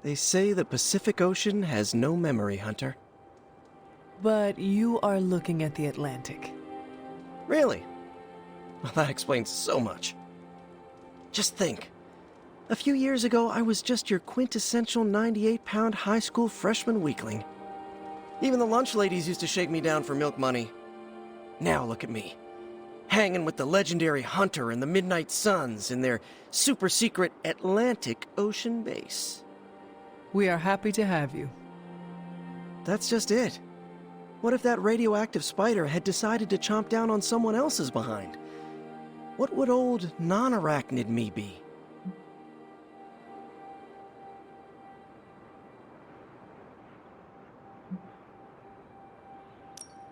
They say the Pacific Ocean has no memory, Hunter. But you are looking at the Atlantic. Really? Well, that explains so much. Just think. A few years ago, I was just your quintessential 98-pound high school freshman weakling. Even the lunch ladies used to shake me down for milk money. Now look at me. Hanging with the legendary Hunter and the Midnight Suns in their super-secret Atlantic Ocean base. We are happy to have you. That's just it. What if that radioactive spider had decided to chomp down on someone else's behind? What would old non-arachnid me be?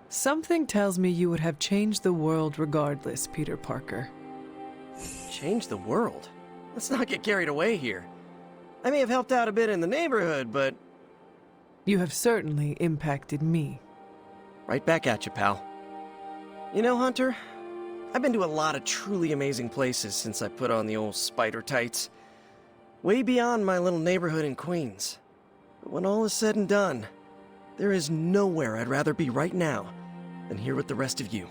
Something tells me you would have changed the world regardless, Peter Parker. Change the world? Let's not get carried away here. I may have helped out a bit in the neighborhood, but... You have certainly impacted me. Right back at you, pal. You know, Hunter, I've been to a lot of truly amazing places since I put on the old spider tights. Way beyond my little neighborhood in Queens. But when all is said and done, there is nowhere I'd rather be right now than here with the rest of you.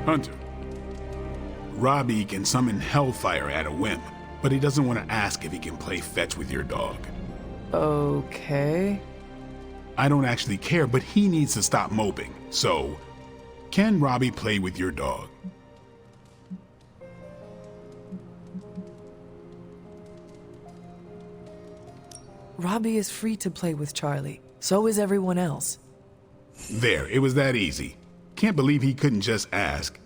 Hunter. Robbie can summon Hellfire at a whim, but he doesn't want to ask if he can play fetch with your dog. Okay. I don't actually care, but he needs to stop moping. So, can Robbie play with your dog? Robbie is free to play with Charlie. So is everyone else. There, it was that easy. Can't believe he couldn't just ask.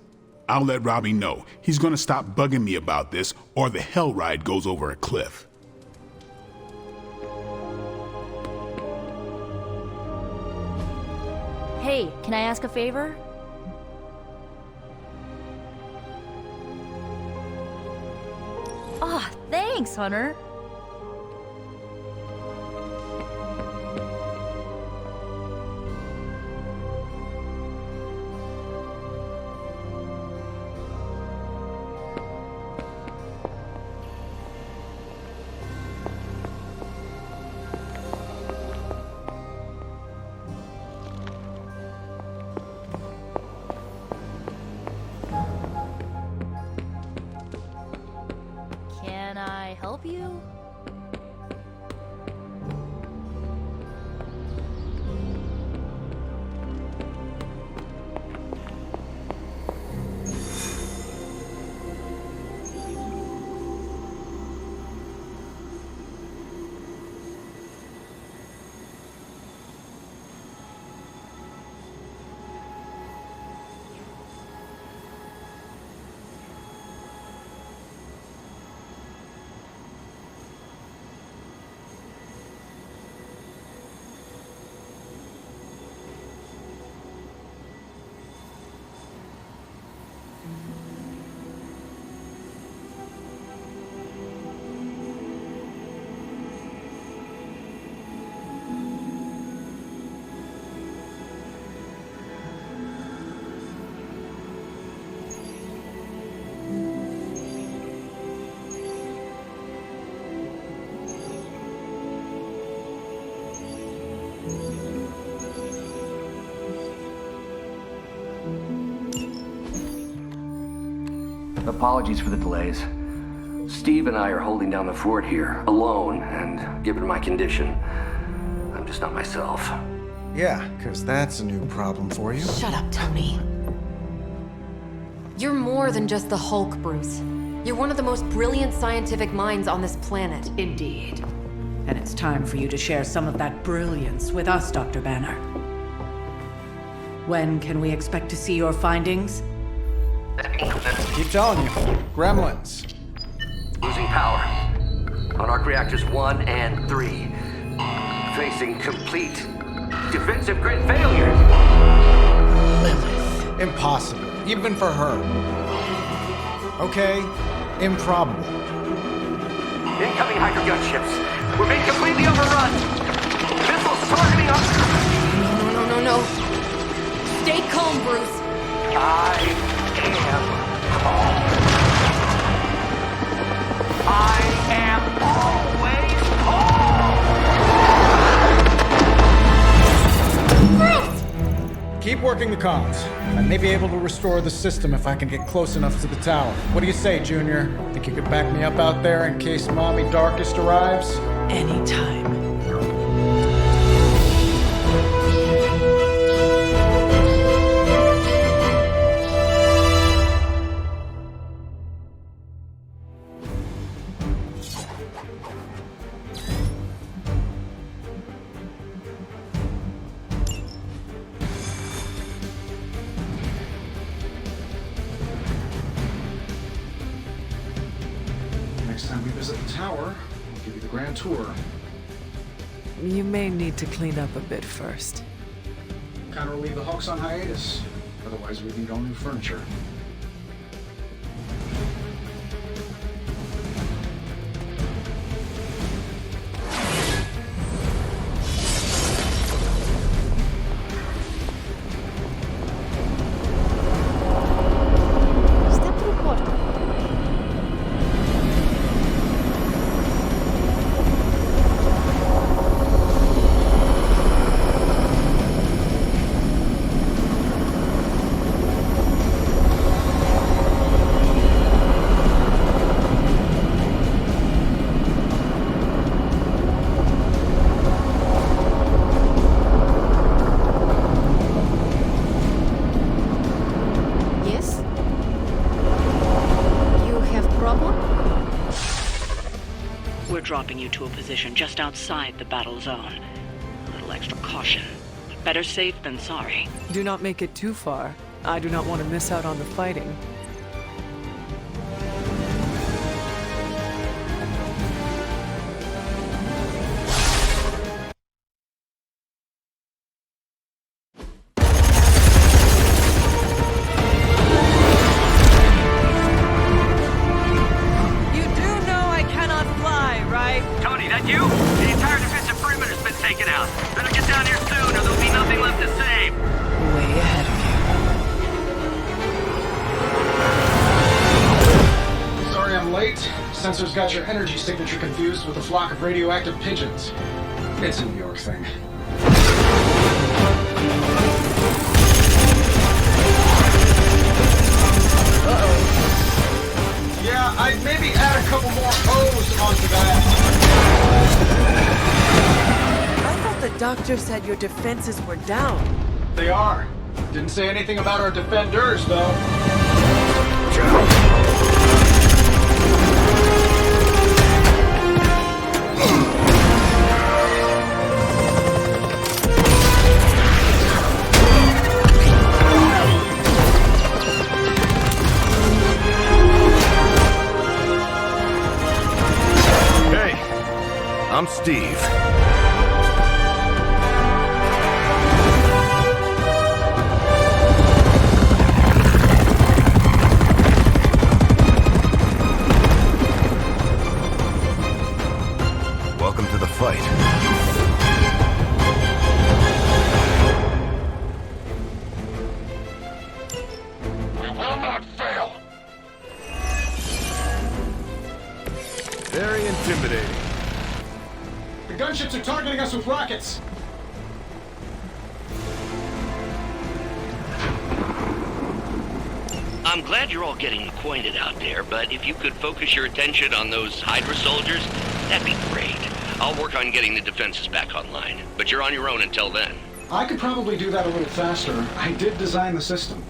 I'll let Robbie know. He's gonna stop bugging me about this, or the hell ride goes over a cliff. Hey, can I ask a favor? Aw, thanks, Hunter. you? Apologies for the delays. Steve and I are holding down the fort here, alone, and given my condition, I'm just not myself. Yeah, because that's a new problem for you. Shut up, Tony. You're more than just the Hulk, Bruce. You're one of the most brilliant scientific minds on this planet. Indeed. And it's time for you to share some of that brilliance with us, Dr. Banner. When can we expect to see your findings? Keep telling you. Gremlins. Losing power. On arc reactors 1 and 3. Facing complete defensive grid failure. Impossible. Even for her. Okay, improbable. Incoming Hydra gunships. We're being completely overrun. Missiles targeting us. No. Stay calm, Bruce. I am always home! Keep working the comms. I may be able to restore the system if I can get close enough to the tower. What do you say, Junior? Think you could back me up out there in case Mommy Darkest arrives? Anytime. Next time we visit the tower, I'll give you the grand tour. You may need to clean up a bit first. Kind of leave the Hulks on hiatus. Otherwise, we'd need all new furniture. Step through portal. Yes? You have problem? We're dropping you to a position just outside the battle zone. A little extra caution. Better safe than sorry. Do not make it too far. I do not want to miss out on the fighting. You do know I cannot fly, right? Tony, that you? The entire defensive perimeter's been taken out. Better get down here soon or there'll be nothing left to save. Way ahead of you. Sorry I'm late. Sensors got your energy signature confused with a flock of radioactive pigeons. It's a New York thing. Yeah, I'd maybe add a couple more O's onto that doctor said your defenses were down. They are. Didn't say anything about our defenders, though. Hey, I'm Steve. Welcome to the fight. We will not fail. Very intimidating. The gunships are targeting us with rockets. I'm glad you're all getting acquainted out there, but if you could focus your attention on those Hydra soldiers, that'd be great. I'll work on getting the defenses back online, but you're on your own until then. I could probably do that a little faster. I did design the system.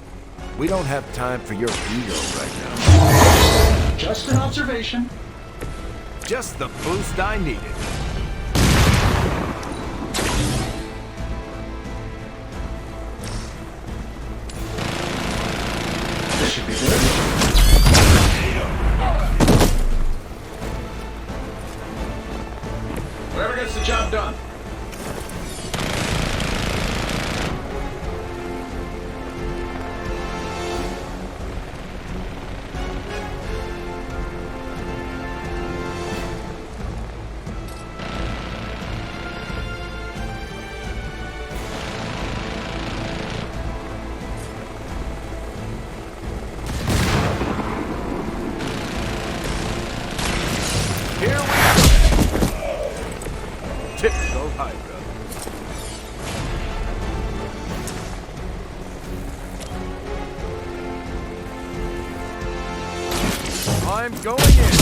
We don't have time for your ego right now. Just an observation. Just the boost I needed. This should be good. Whoever gets the job done. Here we go. Typical Hydra. I'm going in.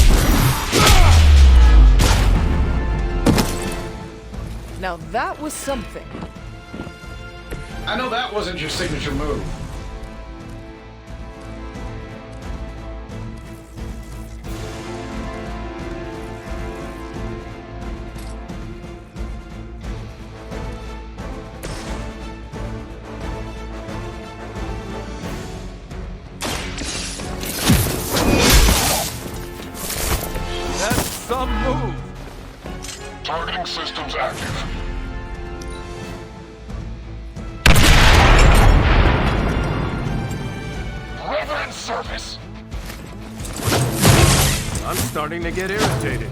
Now that was something. I know that wasn't your signature move. That's some move. Targeting systems active. Brother in service. I'm starting to get irritated.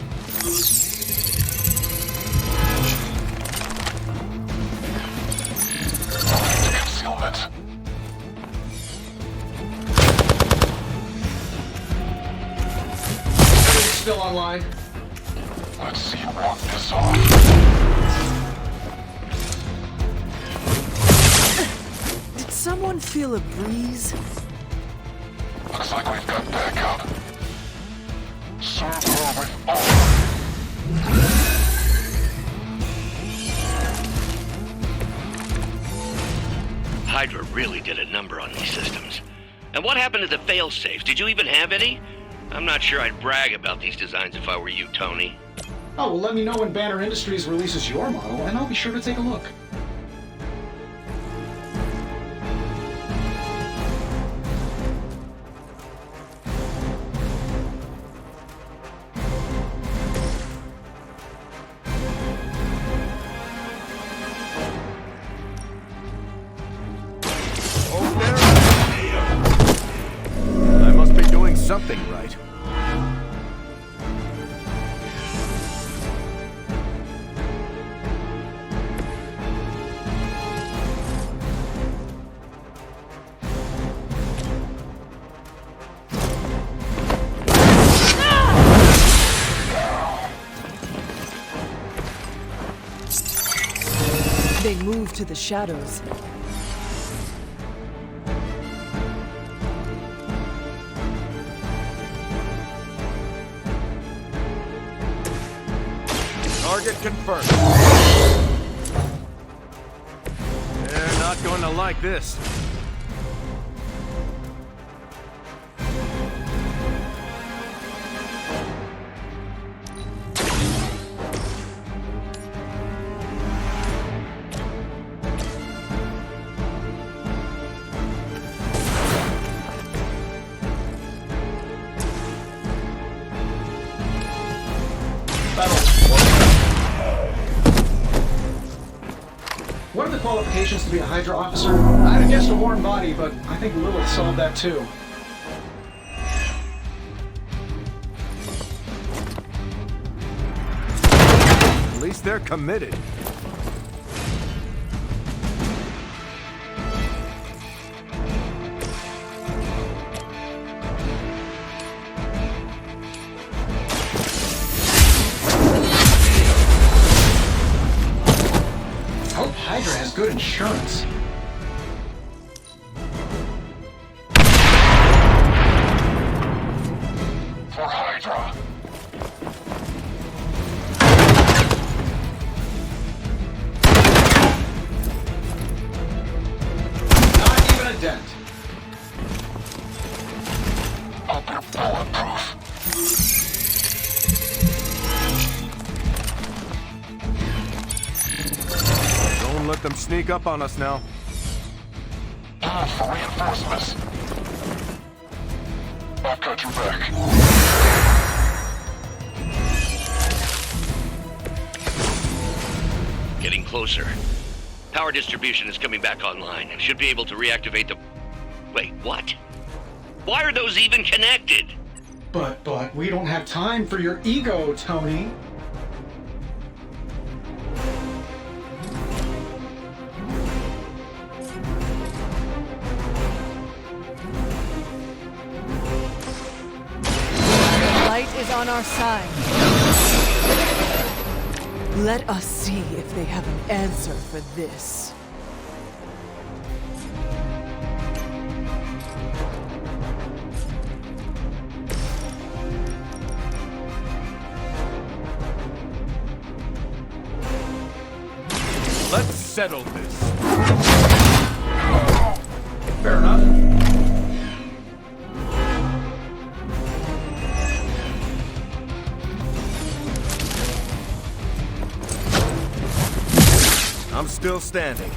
Concealment. Everything's still online. Let's see you walk this off. Did someone feel a breeze? Looks like we've got backup. Serve her with honor. Hydra really did a number on these systems. And what happened to the fail-safes? Did you even have any? I'm not sure I'd brag about these designs if I were you, Tony. Oh, well, let me know when Banner Industries releases your model, and I'll be sure to take a look. Oh, there. I must be doing something right. They moved to the shadows. Target confirmed. not going to like this. What are the qualifications to be a Hydra officer? I'd have guessed a warm body, but I think Lilith solved that too. At least they're committed. Hope Hydra has good insurance. For Hydra. Not even a dent. Hope you're bulletproof. Don't let them sneak up on us now. For reinforcements. I've got your back. Getting closer. Power distribution is coming back online. Should be able to reactivate the... Wait, what? Why are those even connected? But we don't have time for your ego, Tony. Light is on our side. Let us see if they have an answer for this. Let's settle this. Fair enough. I'm still standing.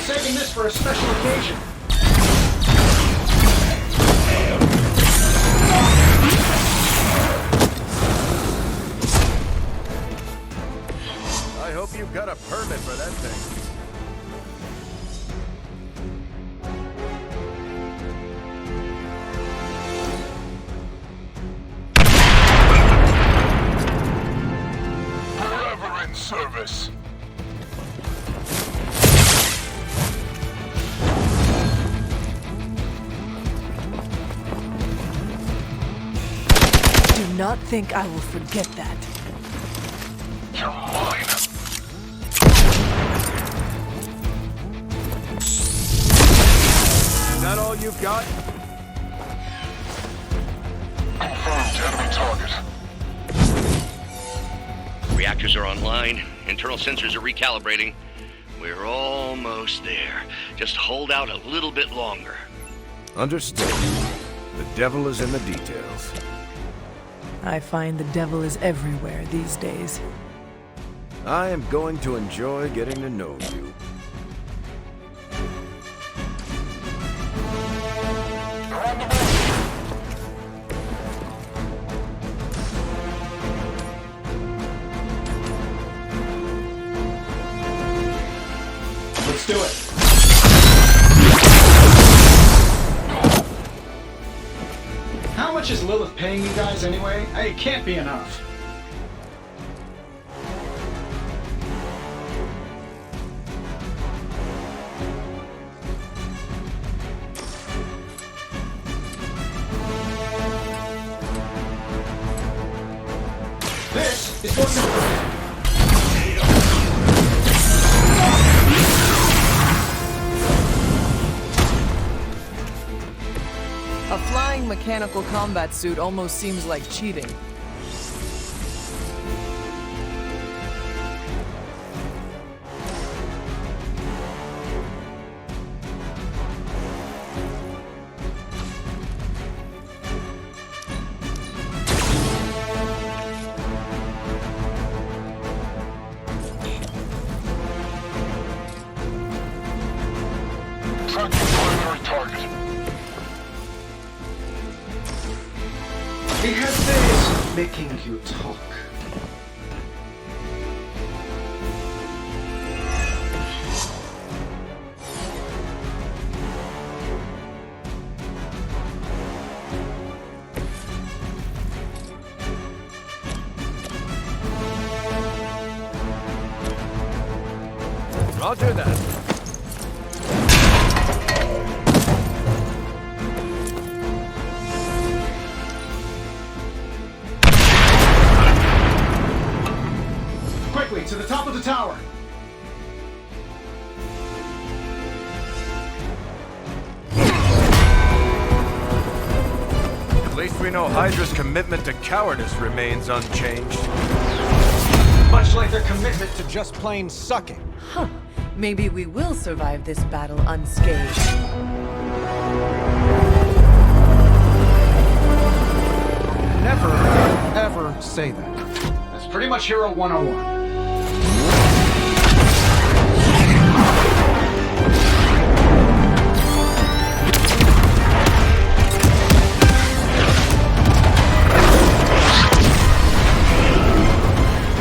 Saving this for a special occasion. I hope you got a permit for that thing. Forever in service. Do not think I will forget that. You're mine. Is that all you've got? Confirmed enemy target. Reactors are online. Internal sensors are recalibrating. We're almost there. Just hold out a little bit longer. Understood. The devil is in the details. I find the devil is everywhere these days. I am going to enjoy getting to know you. Let's do it. How much is Lilith paying you guys anyway? It can't be enough. This is going to... A flying mechanical combat suit almost seems like cheating. Tracking primary target. He has this making you talk. Roger that. Quickly, to the top of the tower. At least we know Hydra's commitment to cowardice remains unchanged. Much like their commitment to just plain sucking. Huh. Maybe we will survive this battle unscathed. Never, ever say that. That's pretty much Hero 101.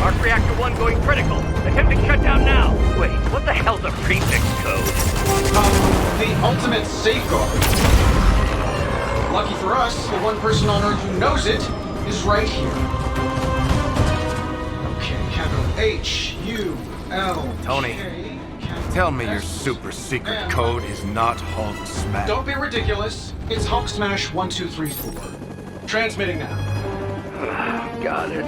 Arc Reactor 1 going critical. Attempting shutdown now. Wait, what the hell's a prefix code? The ultimate safeguard. Lucky for us, the one person on Earth who knows it is right here. Okay, capital H-U-L. Tony, tell me your super secret code is not Hulk Smash. Don't be ridiculous. It's Hulk Smash 1234. Transmitting now. Got it.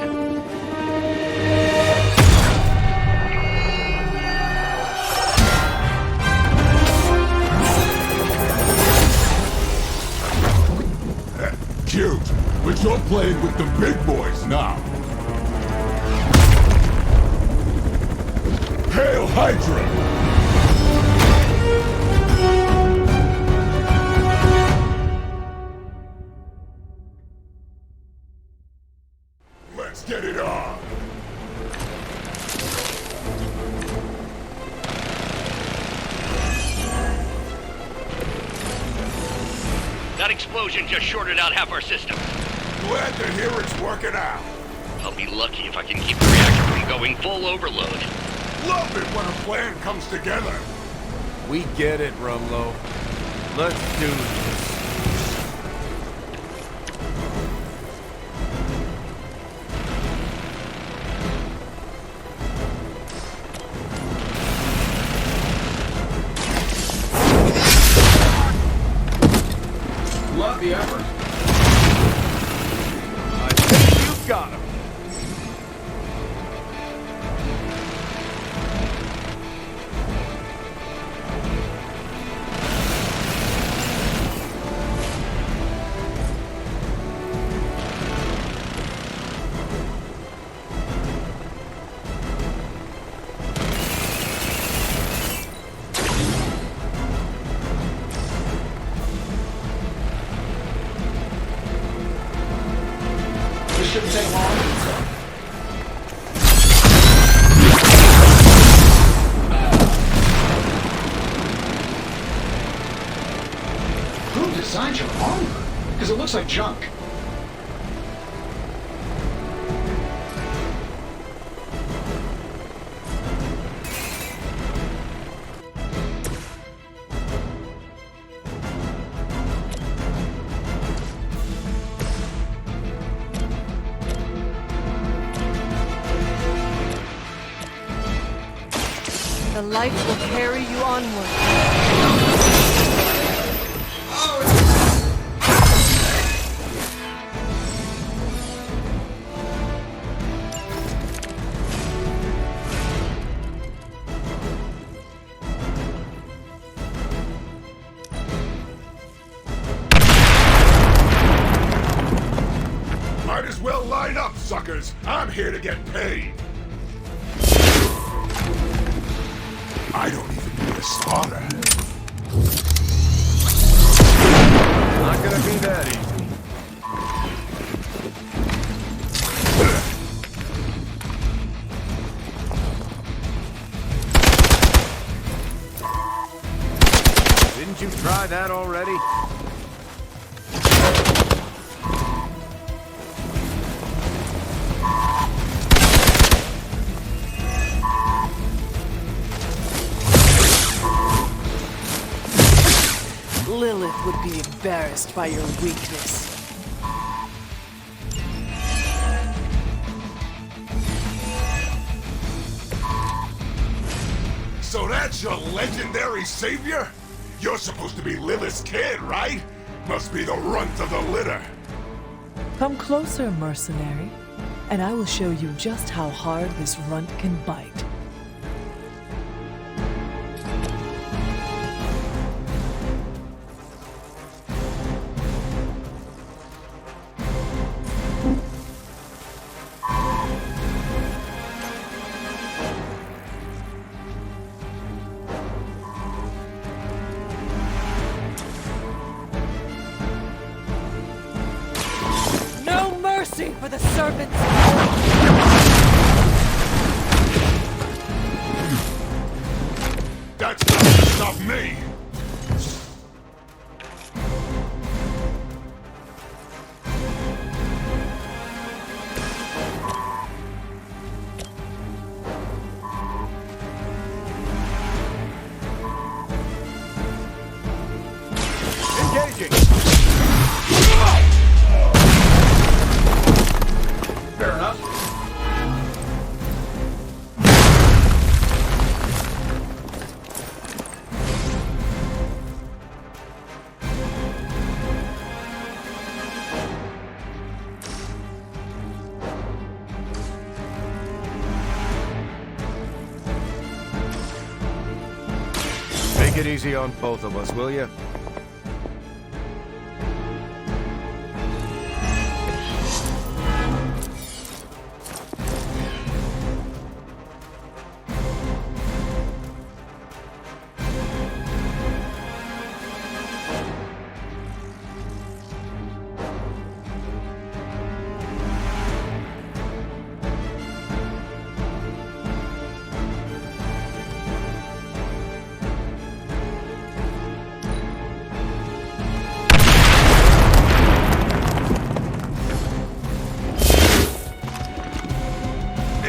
Cute, but you're playing with the big boys now. Hail Hydra! Let's get it on! That explosion just shorted out half our system. Glad to hear it's working out. I'll be lucky if I can keep the reactor from going full overload. Love it when a plan comes together. We get it, Rumlow. Let's do this. Love the effort. I think you've got him. inside your armor? Because it looks like junk. The light will carry you onward. Might as well line up, suckers. I'm here to get paid. I don't even need a starter. Not gonna be that easy. Didn't you try that already? Lilith would be embarrassed by your weakness. So that's your legendary savior? You're supposed to be Lilith's kid, right? Must be the runt of the litter. Come closer, mercenary, and I will show you just how hard this runt can bite. No mercy for the servants! That's not gonna stop me! Engaging! Fair enough. Take it easy on both of us, will you?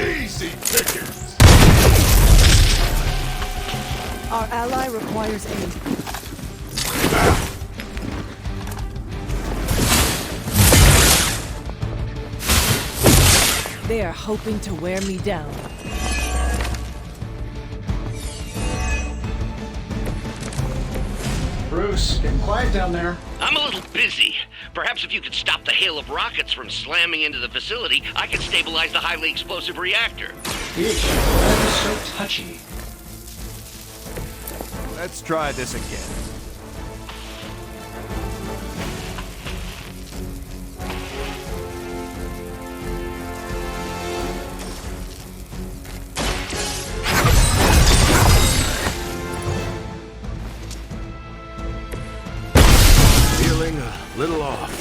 Easy pickings! Our ally requires aid. They are hoping to wear me down. Bruce, getting quiet down there. I'm a little busy. Perhaps if you could stop the hail of rockets from slamming into the facility, I could stabilize the highly explosive reactor. Eesh, that is so touchy. Let's try this again. Feeling a little off.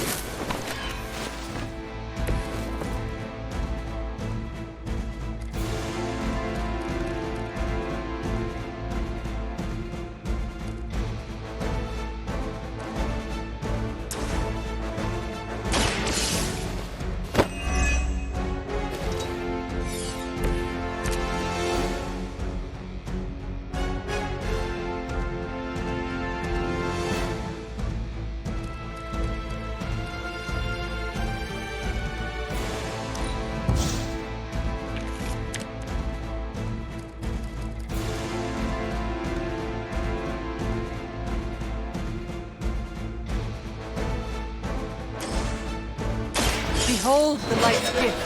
Behold the light's gift.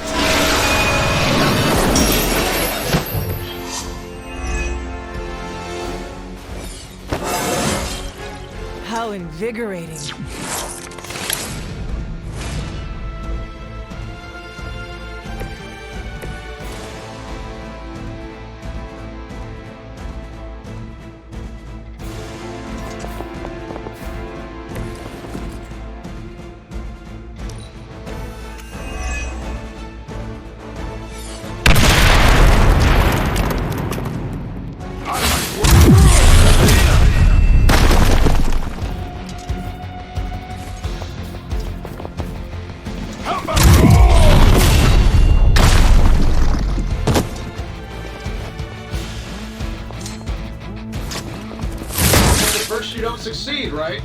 How invigorating. First you don't succeed, right?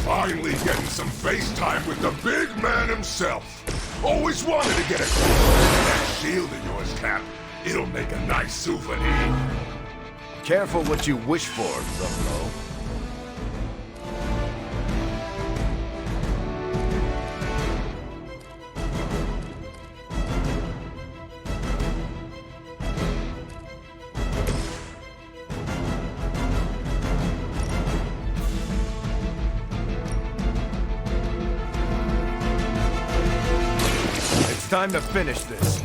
Finally getting some face time with the big man himself. Always wanted to get a that shield of yours, Cap. It'll make a nice souvenir. Careful what you wish for, Rumlow. It's time to finish this.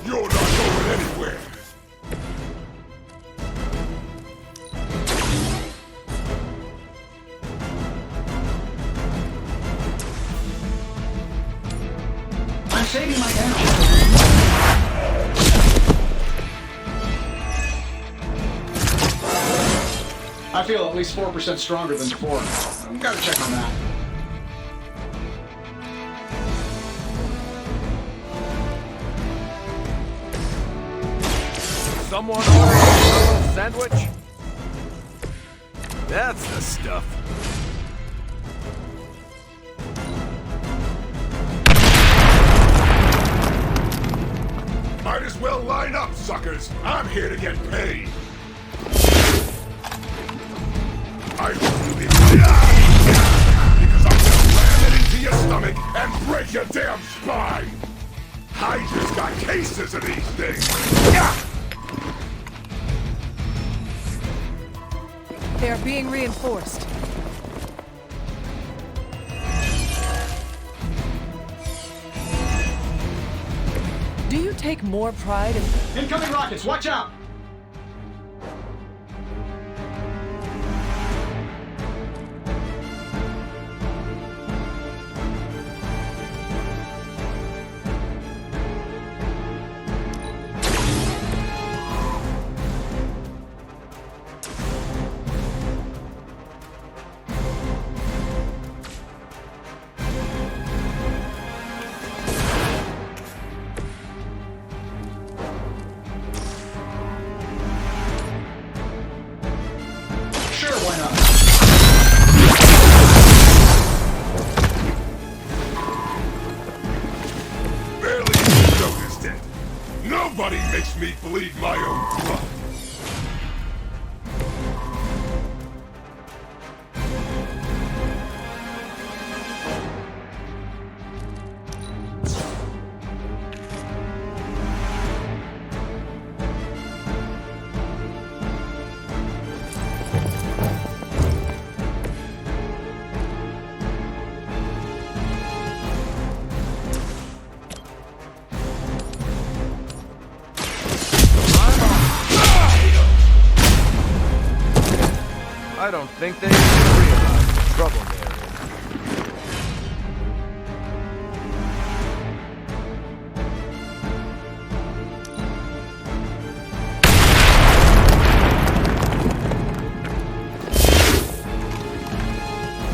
You're not going anywhere. I'm saving my energy. I feel at least 4% stronger than before. I've got to check on that. Someone order a sandwich? That's the stuff. Might as well line up, suckers. I'm here to get paid. I hope you leave because I'm gonna ram it into your stomach and break your damn spine. Hydra's got cases of these things. They are being reinforced. Do you take more pride in... Incoming rockets, watch out! Sure, why not? Barely even noticed it. Nobody makes me bleed my own blood. I don't think they even realize the trouble they're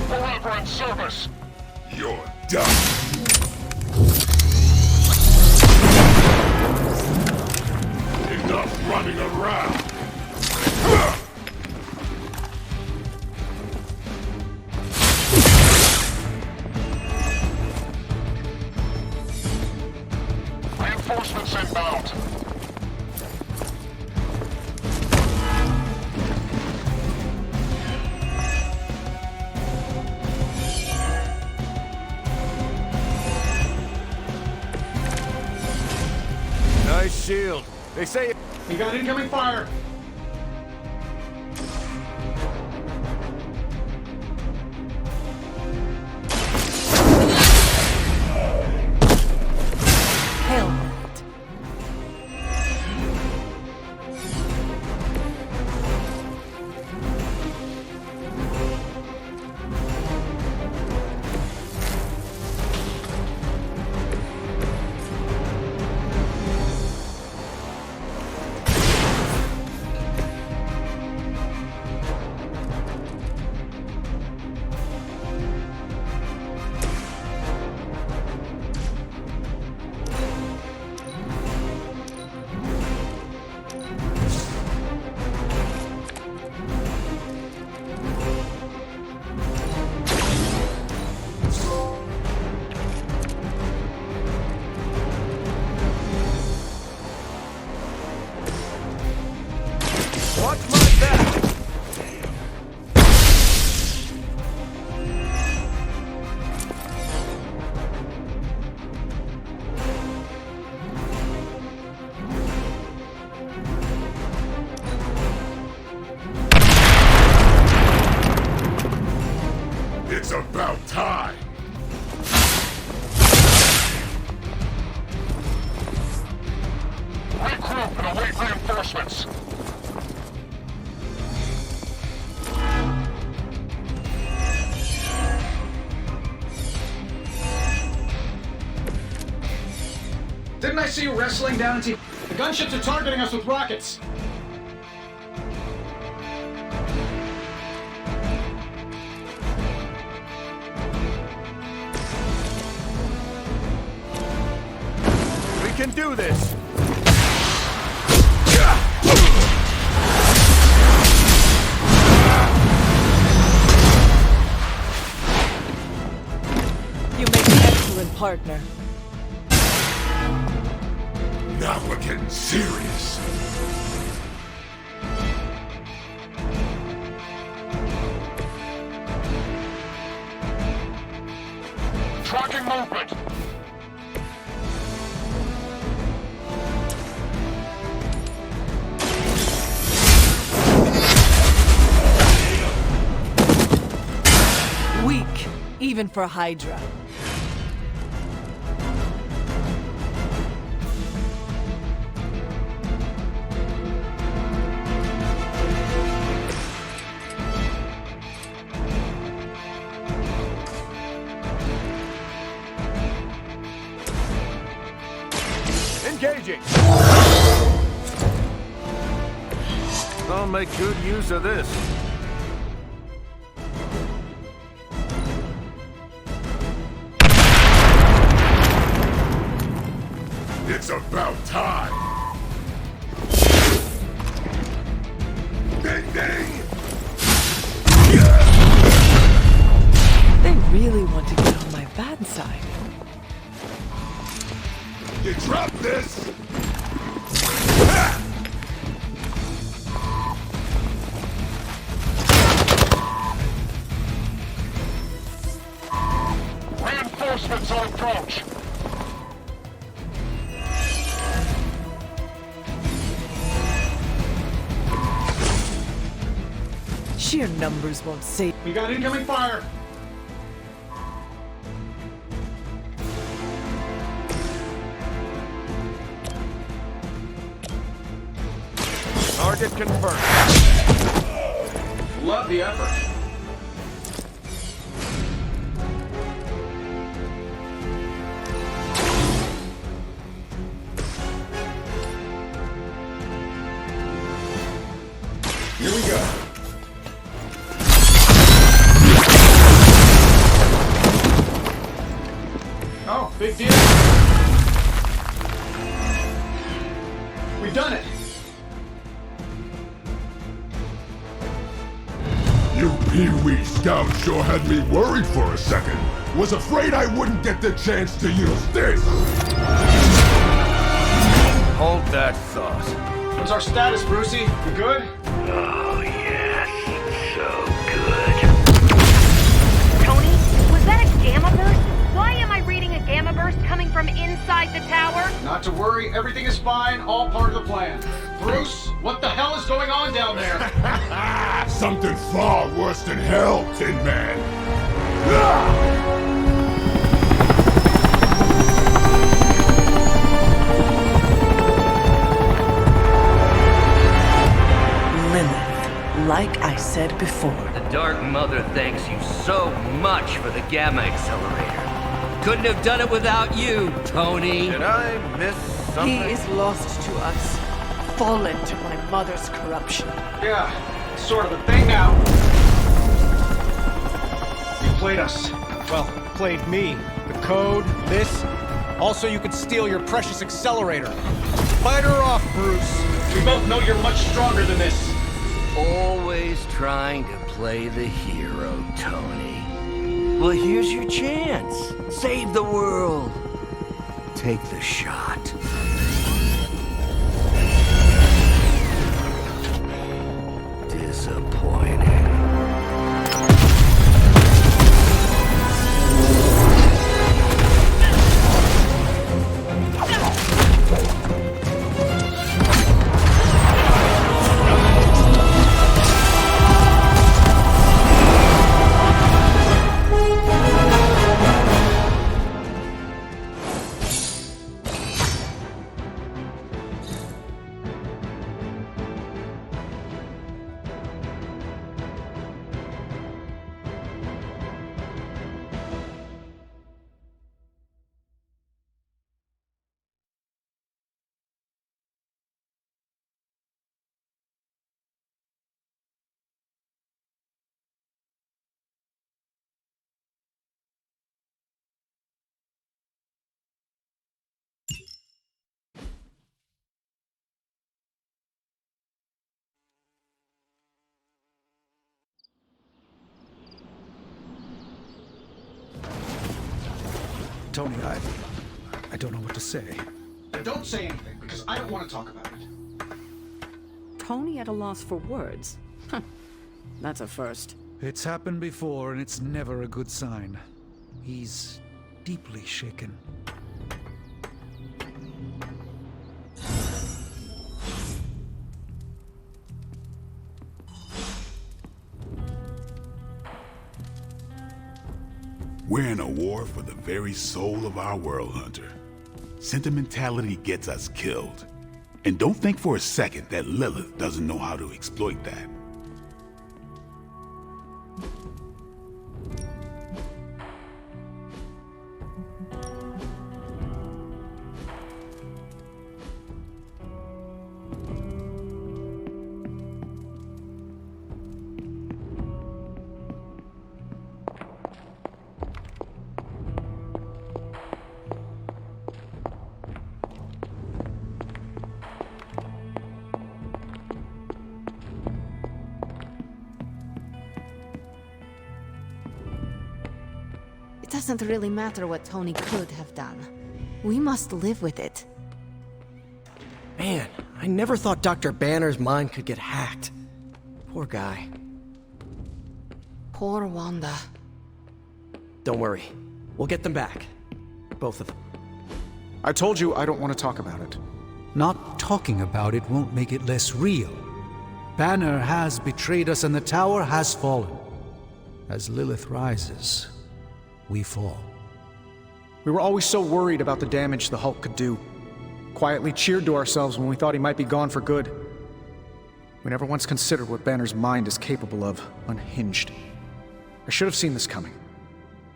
in. Elaborate service. You're done. Enough running around. Reinforcements inbound. Nice shield. They say We got incoming fire. Hell with it. watch my back. It's about time. Regroup and await reinforcements. Didn't I see you wrestling down in T? The gunships are targeting us with rockets. We can do this. You make an excellent partner. Now we're getting serious. Tracking movement. Weak, even for Hydra. Engaging. I'll make good use of this. It's about time. Ding ding. They really want to get on my bad side. You drop this. Reinforcements on approach. Sheer numbers won't save. We got incoming fire. Target confirmed. Love the effort. Here we go. Oh, big deal. We've done it. You Pee-wee Scout sure had me worried for a second. Was afraid I wouldn't get the chance to use this. Hold that thought. What's our status, Brucey? We good? Oh, yes. So good. Tony, was that a gamma burst? Why am I reading a gamma burst coming from inside the tower? Not to worry, everything is fine, all part of the plan. Bruce, what the hell is going on down there? Something far worse than hell, Tin Man. Ah! Lilith, like I said before. The Dark Mother thanks you so much for the Gamma Accelerator. Couldn't have done it without you, Tony. Did I miss something? He is lost to us, fallen to my mother's corruption. Yeah, sort of a thing now. You played us. Well, played me. The code, this. Also, you could steal your precious accelerator. Fight her off, Bruce. We both know you're much stronger than this. Always trying to play the hero, Tony. Well, here's your chance. Save the world. Take the shot. Disappointing. Tony, I don't know what to say. Don't say anything, because I don't want to talk about it. Tony at a loss for words. That's a first. It's happened before, and it's never a good sign. He's deeply shaken. We're in a war for the very soul of our world, Hunter. Sentimentality gets us killed. And don't think for a second that Lilith doesn't know how to exploit that. It doesn't really matter what Tony could have done. We must live with it. Man, I never thought Dr. Banner's mind could get hacked. Poor guy. Poor Wanda. Don't worry. We'll get them back. Both of them. I told you I don't want to talk about it. Not talking about it won't make it less real. Banner has betrayed us and the tower has fallen. As Lilith rises, we fall. We were always so worried about the damage the Hulk could do. Quietly cheered to ourselves when we thought he might be gone for good. We never once considered what Banner's mind is capable of, unhinged. I should have seen this coming.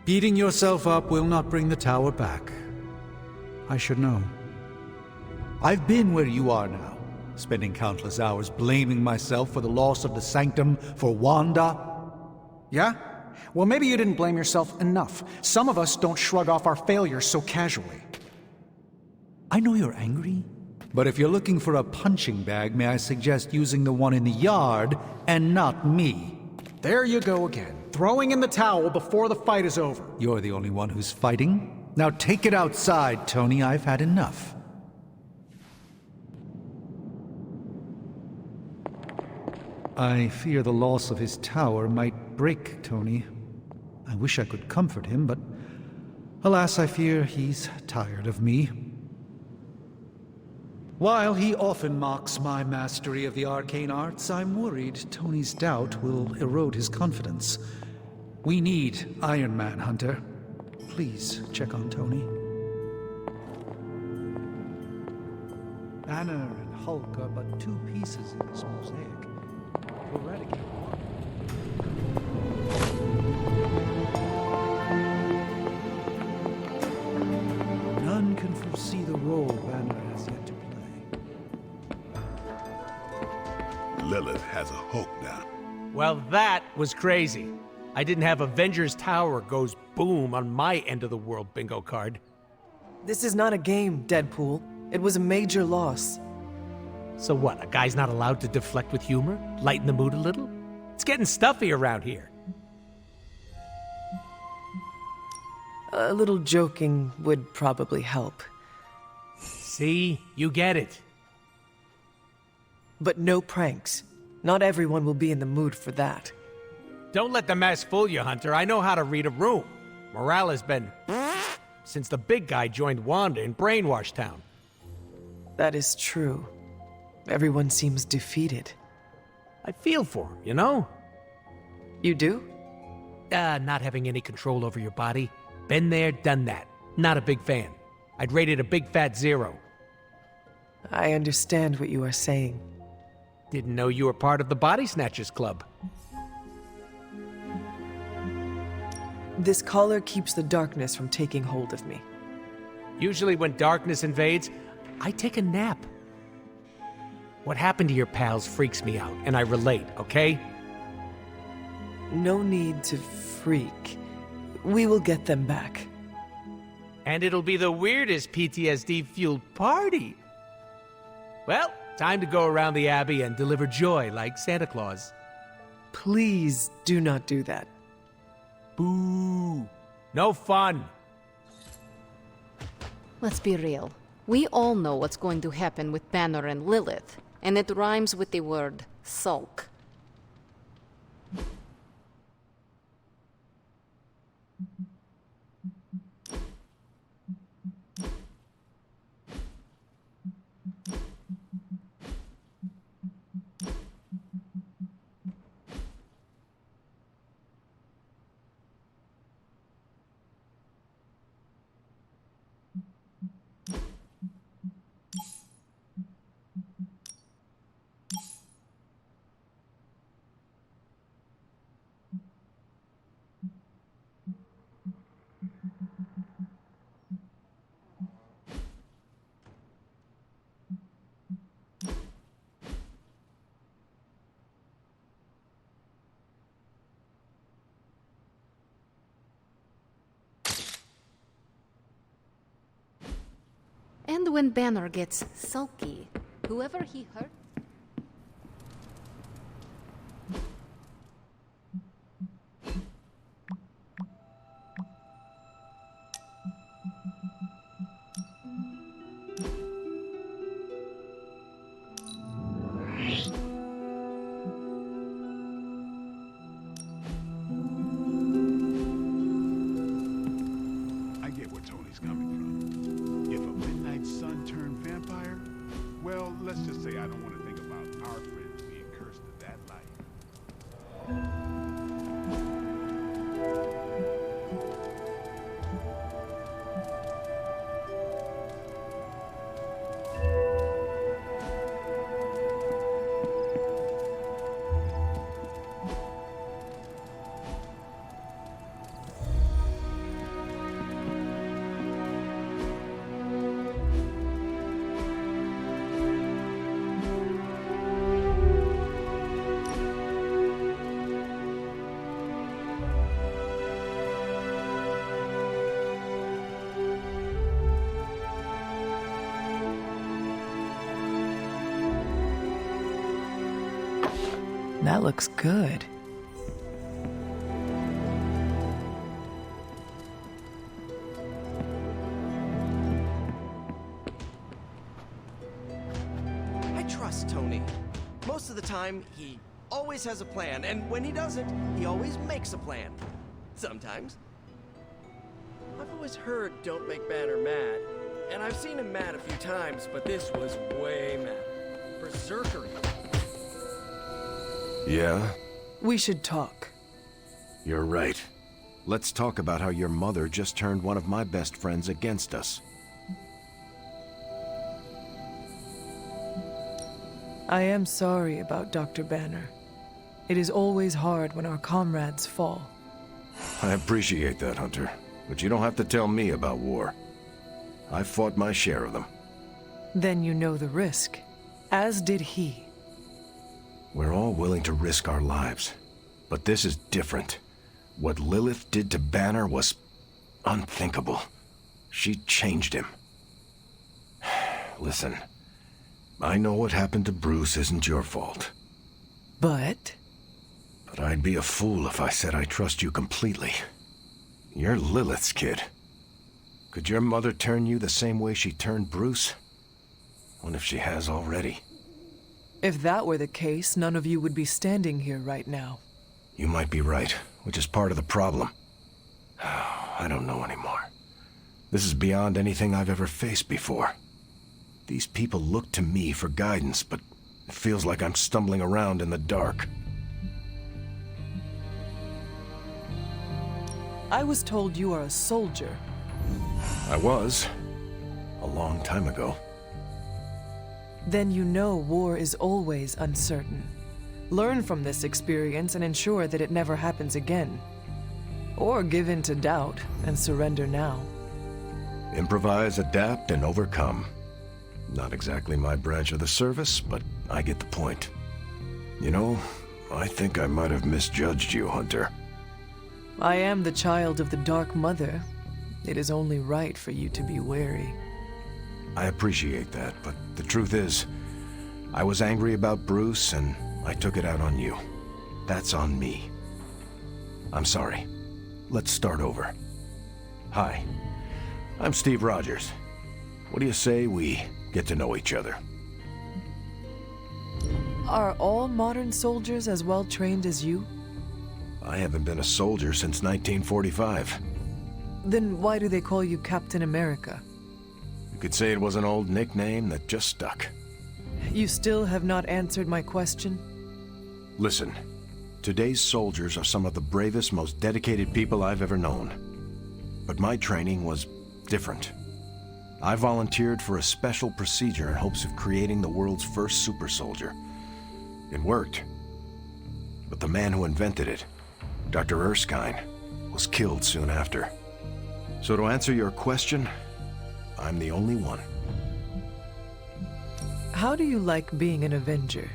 Beating yourself up will not bring the tower back. I should know. I've been where you are now, spending countless hours blaming myself for the loss of the Sanctum for Wanda. Yeah? Well, maybe you didn't blame yourself enough. Some of us don't shrug off our failures so casually. I know you're angry, but if you're looking for a punching bag, may I suggest using the one in the yard and not me? There you go again, throwing in the towel before the fight is over. You're the only one who's fighting. Now take it outside, Tony. I've had enough. I fear the loss of his tower might break Tony. I wish I could comfort him, but alas, I fear he's tired of me. While he often mocks my mastery of the arcane arts, I'm worried Tony's doubt will erode his confidence. We need Iron Man, Hunter. Please check on Tony. Banner and Hulk are but two pieces in this mosaic. To eradicate one. None can foresee the role Banner has yet to play. Lilith has a Hulk now. Well, that was crazy. I didn't have Avengers Tower goes boom on my end of the world bingo card. This is not a game, Deadpool. It was a major loss. So what, a guy's not allowed to deflect with humor? Lighten the mood a little? It's getting stuffy around here. A little joking would probably help. See? You get it. But no pranks. Not everyone will be in the mood for that. Don't let the mess fool you, Hunter. I know how to read a room. Morale has been since the big guy joined Wanda in Brainwash Town. That is true. Everyone seems defeated. I feel for him, you know? You do? Not having any control over your body. Been there, done that. Not a big fan. I'd rate it a big fat 0. I understand what you are saying. Didn't know you were part of the Body Snatchers Club. This collar keeps the darkness from taking hold of me. Usually when darkness invades, I take a nap. What happened to your pals freaks me out, and I relate, okay? No need to freak. We will get them back. And it'll be the weirdest PTSD-fueled party. Well, time to go around the Abbey and deliver joy like Santa Claus. Please do not do that. Boo! No fun! Let's be real. We all know what's going to happen with Banner and Lilith, and it rhymes with the word sulk. And when Banner gets sulky, whoever he hurt... I get where Tony's coming from. If a midnight sun turned vampire, well, let's just say I don't want to think about our friends being cursed to that life. That looks good. I trust Tony. Most of the time, he always has a plan, and when he doesn't, he always makes a plan. Sometimes. I've always heard don't make Banner mad, and I've seen him mad a few times, but this was way mad. Berserker. Yeah? We should talk. You're right. Let's talk about how your mother just turned one of my best friends against us. I am sorry about Dr. Banner. It is always hard when our comrades fall. I appreciate that, Hunter. But you don't have to tell me about war. I fought my share of them. Then you know the risk, as did he. We're all willing to risk our lives. But this is different. What Lilith did to Banner was unthinkable. She changed him. Listen, I know what happened to Bruce isn't your fault. But I'd be a fool if I said I trust you completely. You're Lilith's kid. Could your mother turn you the same way she turned Bruce? What if she has already? if that were the case, none of you would be standing here right now. You might be right, which is part of the problem. I don't know anymore. This is beyond anything I've ever faced before. These people look to me for guidance, but it feels like I'm stumbling around in the dark. I was told you are a soldier. I was. A long time ago. Then you know war is always uncertain. Learn from this experience and ensure that it never happens again. Or give in to doubt and surrender now. Improvise, adapt, and overcome. Not exactly my branch of the service, but I get the point. You know, I think I might have misjudged you, Hunter. I am the child of the Dark Mother. It is only right for you to be wary. I appreciate that, but the truth is, I was angry about Bruce, and I took it out on you. That's on me. I'm sorry. Let's start over. Hi, I'm Steve Rogers. What do you say we get to know each other? Are all modern soldiers as well trained as you? I haven't been a soldier since 1945. Then why do they call you Captain America? You could say it was an old nickname that just stuck. You still have not answered my question? Listen, today's soldiers are some of the bravest, most dedicated people I've ever known. But my training was different. I volunteered for a special procedure in hopes of creating the world's first super soldier. It worked. But the man who invented it, Dr. Erskine, was killed soon after. So to answer your question, I'm the only one. How do you like being an Avenger?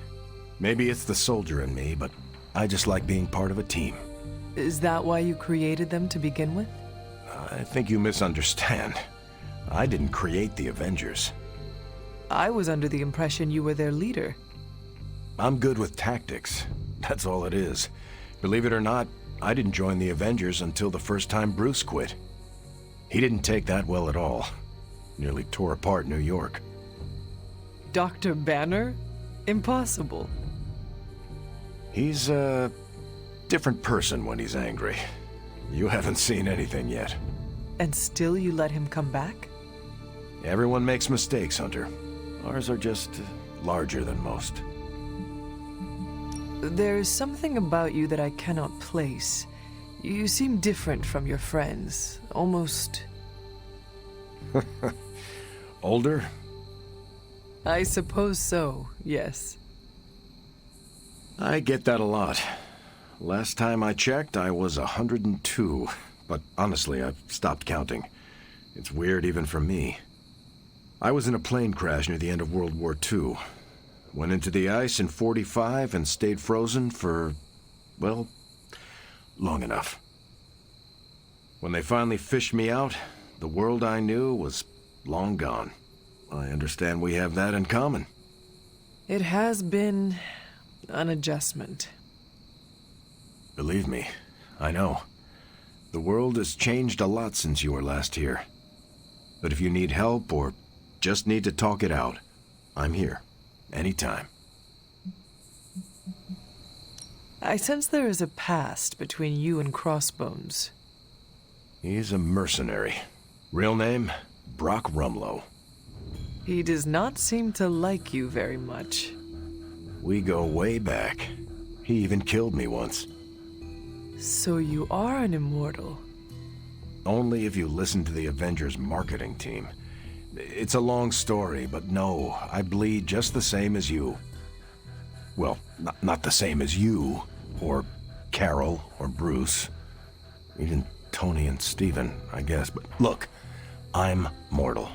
Maybe it's the soldier in me, but I just like being part of a team. Is that why you created them to begin with? I think you misunderstand. I didn't create the Avengers. I was under the impression you were their leader. I'm good with tactics. That's all it is. Believe it or not, I didn't join the Avengers until the first time Bruce quit. He didn't take that well at all. Nearly tore apart New York. Dr. Banner? Impossible. He's a different person when he's angry. You haven't seen anything yet. And still you let him come back? Everyone makes mistakes, Hunter. Ours are just larger than most. There's something about you that I cannot place. You seem different from your friends. Almost... Older? I suppose so, yes. I get that a lot. Last time I checked, I was 102. But honestly, I've stopped counting. It's weird even for me. I was in a plane crash near the end of World War II. Went into the ice in '45 and stayed frozen for, well, long enough. When they finally fished me out, the world I knew was long gone. I understand we have that in common. It has been an adjustment. Believe me, I know. The world has changed a lot since you were last here. But if you need help or just need to talk it out, I'm here. Anytime. I sense there is a past between you and Crossbones. He's a mercenary. Real name, Brock Rumlow. He does not seem to like you very much. We go way back. He even killed me once. So you are an immortal? Only if you listen to the Avengers marketing team. It's a long story, but no, I bleed just the same as you. Well, not the same as you, or Carol, or Bruce. Even Tony and Steven, I guess. But look, I'm mortal.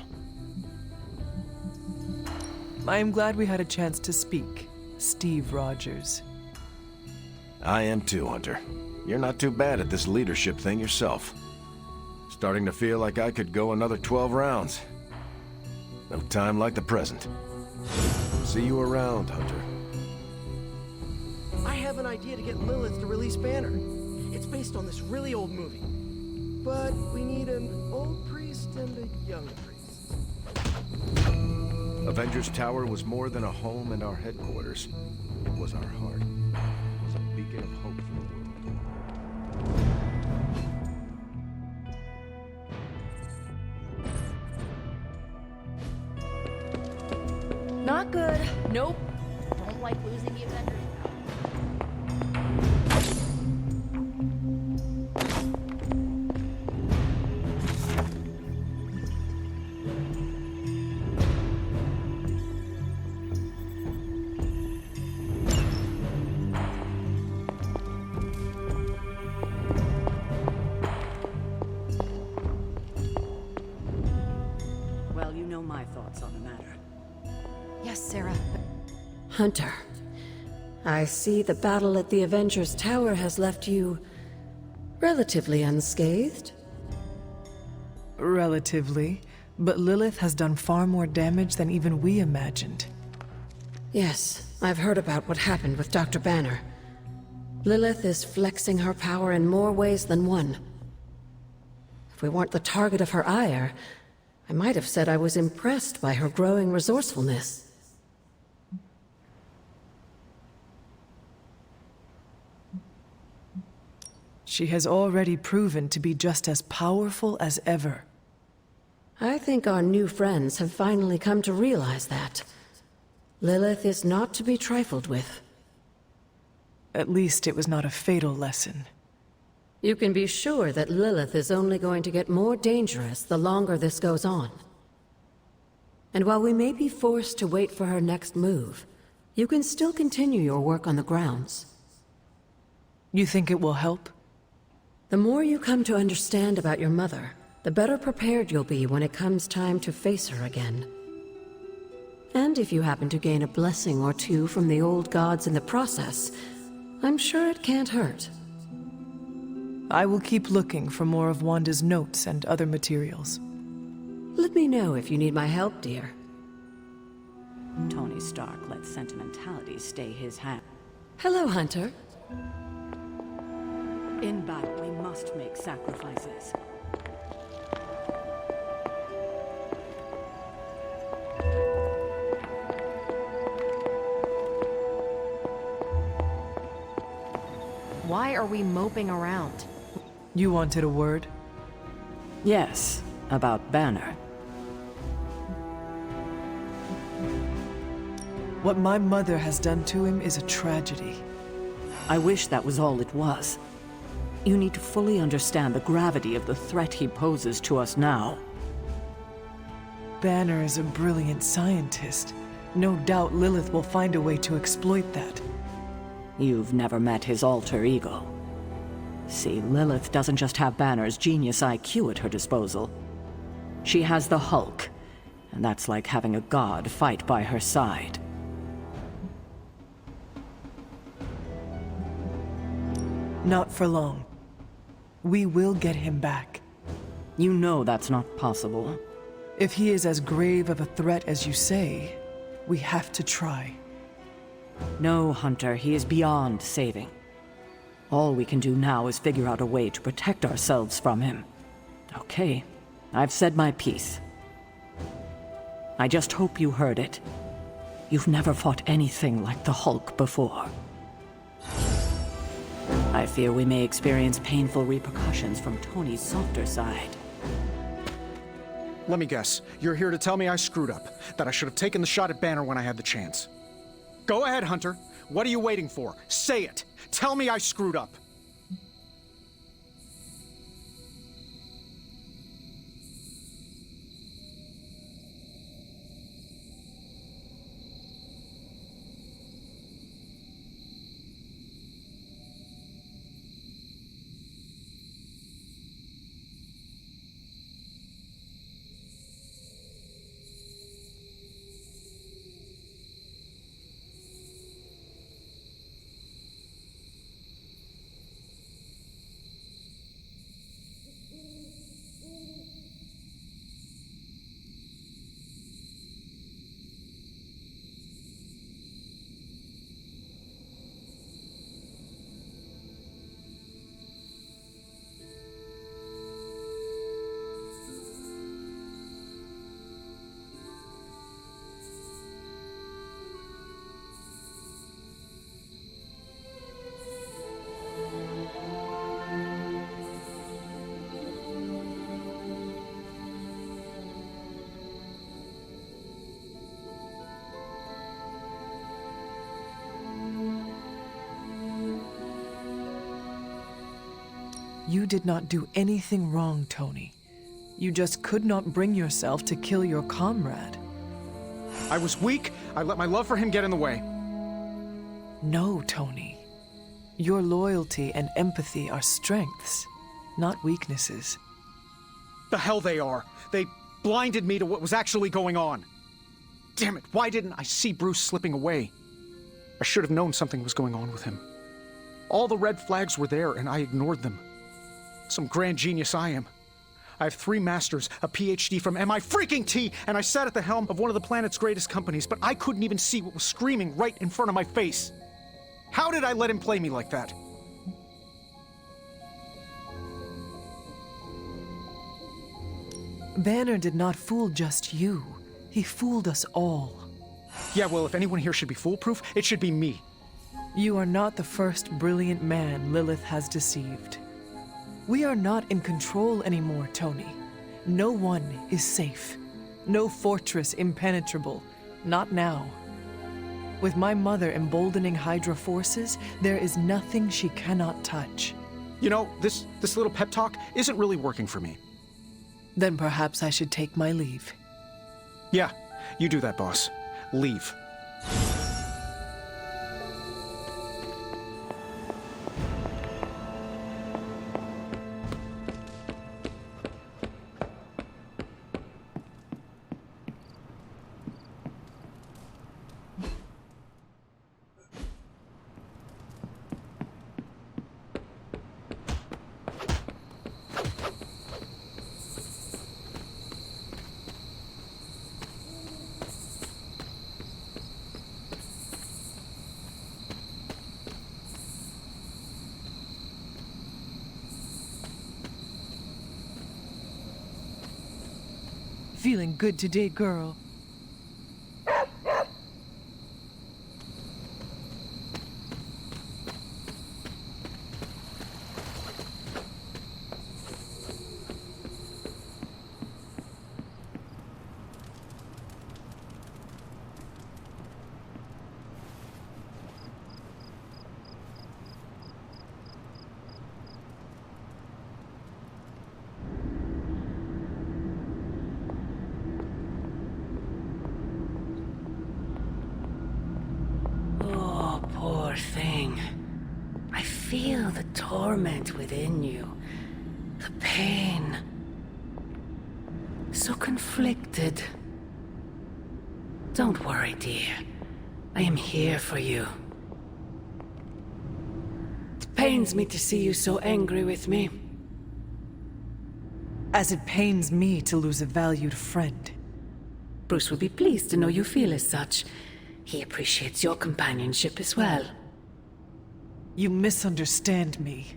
I am glad we had a chance to speak, Steve Rogers. I am too, Hunter. You're not too bad at this leadership thing yourself. Starting to feel like I could go another 12 rounds. No time like the present. See you around, Hunter. I have an idea to get Lilith to release Banner. It's based on this really old movie. But we need an old priest and a young priest. Avengers Tower was more than a home and our headquarters. It was our heart. It was a beacon of hope for the world. Not good. Nope. Don't like losing the Avengers. Well, you know my thoughts on the matter. Yes, Sarah. Hunter, I see the battle at the Avengers Tower has left you relatively unscathed. Relatively, but Lilith has done far more damage than even we imagined. Yes, I've heard about what happened with Dr. Banner. Lilith is flexing her power in more ways than one. If we weren't the target of her ire, I might have said I was impressed by her growing resourcefulness. She has already proven to be just as powerful as ever. I think our new friends have finally come to realize that. Lilith is not to be trifled with. At least it was not a fatal lesson. You can be sure that Lilith is only going to get more dangerous the longer this goes on. And while we may be forced to wait for her next move, you can still continue your work on the grounds. You think it will help? The more you come to understand about your mother, the better prepared you'll be when it comes time to face her again. And if you happen to gain a blessing or two from the old gods in the process, I'm sure it can't hurt. I will keep looking for more of Wanda's notes and other materials. Let me know if you need my help, dear. Tony Stark let sentimentality stay his hand. Hello, Hunter. In battle, we must make sacrifices. Why are we moping around? You wanted a word? Yes, about Banner. What my mother has done to him is a tragedy. I wish that was all it was. You need to fully understand the gravity of the threat he poses to us now. Banner is a brilliant scientist. No doubt Lilith will find a way to exploit that. You've never met his alter ego. See, Lilith doesn't just have Banner's genius IQ at her disposal. She has the Hulk, and that's like having a god fight by her side. Not for long. We will get him back. You know that's not possible. If he is as grave of a threat as you say, we have to try. No, Hunter, he is beyond saving. All we can do now is figure out a way to protect ourselves from him. Okay, I've said my piece. I just hope you heard it. You've never fought anything like the Hulk before. I fear we may experience painful repercussions from Tony's softer side. Let me guess. You're here to tell me I screwed up. That I should have taken the shot at Banner when I had the chance. Go ahead, Hunter. What are you waiting for? Say it. Tell me I screwed up. You did not do anything wrong, Tony. You just could not bring yourself to kill your comrade. I was weak. I let my love for him get in the way. No, Tony. Your loyalty and empathy are strengths, not weaknesses. The hell they are. They blinded me to what was actually going on. Damn it, why didn't I see Bruce slipping away? I should have known something was going on with him. All the red flags were there, and I ignored them. Some grand genius I am. I have 3 masters, a PhD from MI-freaking-T, and I sat at the helm of one of the planet's greatest companies, but I couldn't even see what was screaming right in front of my face. How did I let him play me like that? Banner did not fool just you. He fooled us all. Yeah, well, if anyone here should be foolproof, it should be me. You are not the first brilliant man Lilith has deceived. We are not in control anymore, Tony. No one is safe. No fortress impenetrable. Not now. With my mother emboldening Hydra forces, there is nothing she cannot touch. You know, this little pep talk isn't really working for me. Then perhaps I should take my leave. Yeah, you do that, boss. Leave. Feeling good today, girl. Poor thing. I feel the torment within you. The pain. So conflicted. Don't worry, dear. I am here for you. It pains me to see you so angry with me. As it pains me to lose a valued friend. Bruce will be pleased to know you feel as such. He appreciates your companionship as well. You misunderstand me.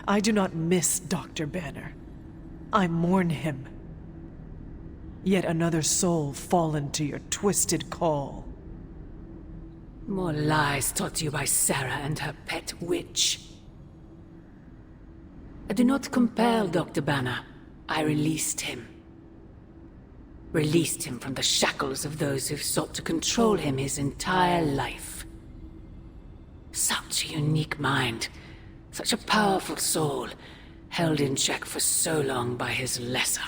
I do not miss Dr. Banner. I mourn him. Yet another soul fallen to your twisted call. More lies taught you by Sarah and her pet witch. I do not compel Dr. Banner. I released him. Released him from the shackles of those who've sought to control him his entire life. Such a unique mind, such a powerful soul, held in check for so long by his lesser.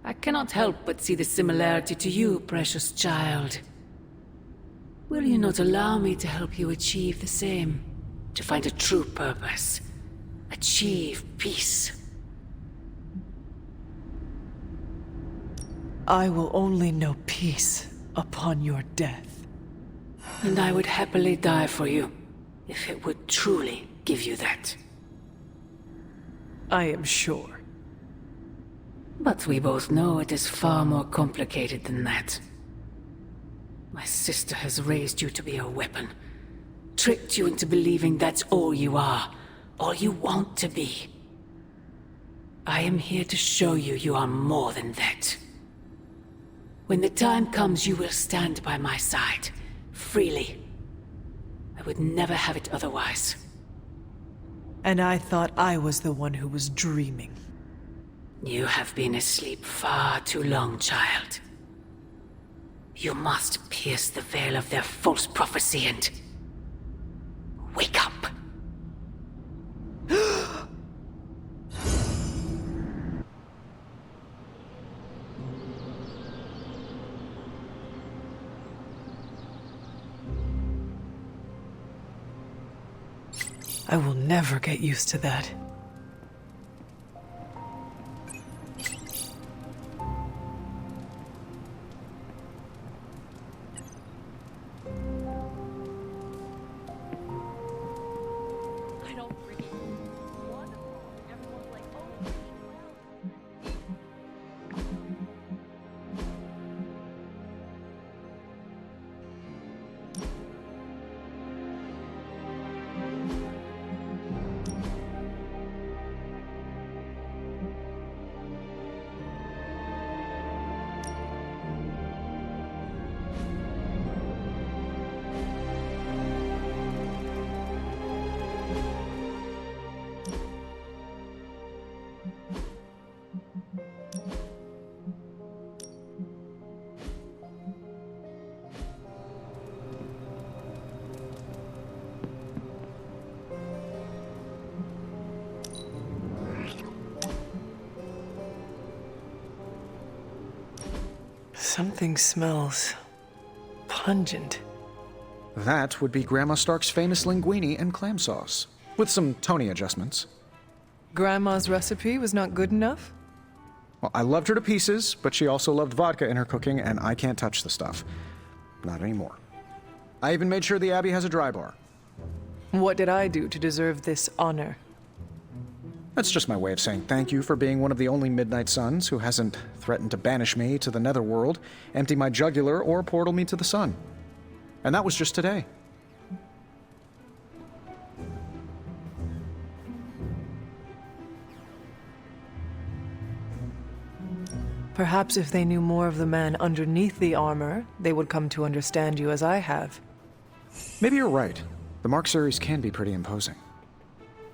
I cannot help but see the similarity to you, precious child. Will you not allow me to help you achieve the same? To find a true purpose. Achieve peace. I will only know peace upon your death. And I would happily die for you, if it would truly give you that. I am sure. But we both know it is far more complicated than that. My sister has raised you to be a weapon. Tricked you into believing that's all you are, all you want to be. I am here to show you you are more than that. When the time comes, you will stand by my side, freely. I would never have it otherwise. And I thought I was the one who was dreaming. You have been asleep far too long, child. You must pierce the veil of their false prophecy and... wake up! I will never get used to that. Something smells pungent. That would be Grandma Stark's famous linguine and clam sauce, with some Tony adjustments. Grandma's recipe was not good enough? Well, I loved her to pieces, but she also loved vodka in her cooking, and I can't touch the stuff. Not anymore. I even made sure the Abbey has a dry bar. What did I do to deserve this honor? That's just my way of saying thank you for being one of the only Midnight Suns who hasn't threatened to banish me to the Netherworld, empty my jugular, or portal me to the sun. And that was just today. Perhaps if they knew more of the man underneath the armor, they would come to understand you as I have. Maybe you're right. The Mark series can be pretty imposing.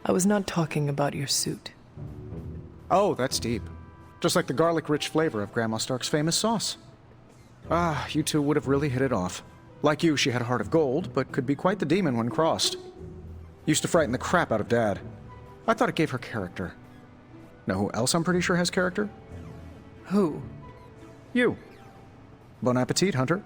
I was not talking about your suit. Oh, that's deep. Just like the garlic-rich flavor of Grandma Stark's famous sauce. Ah, you two would have really hit it off. Like you, she had a heart of gold, but could be quite the demon when crossed. Used to frighten the crap out of Dad. I thought it gave her character. Know who else I'm pretty sure has character? Who? You. Bon appetit, Hunter.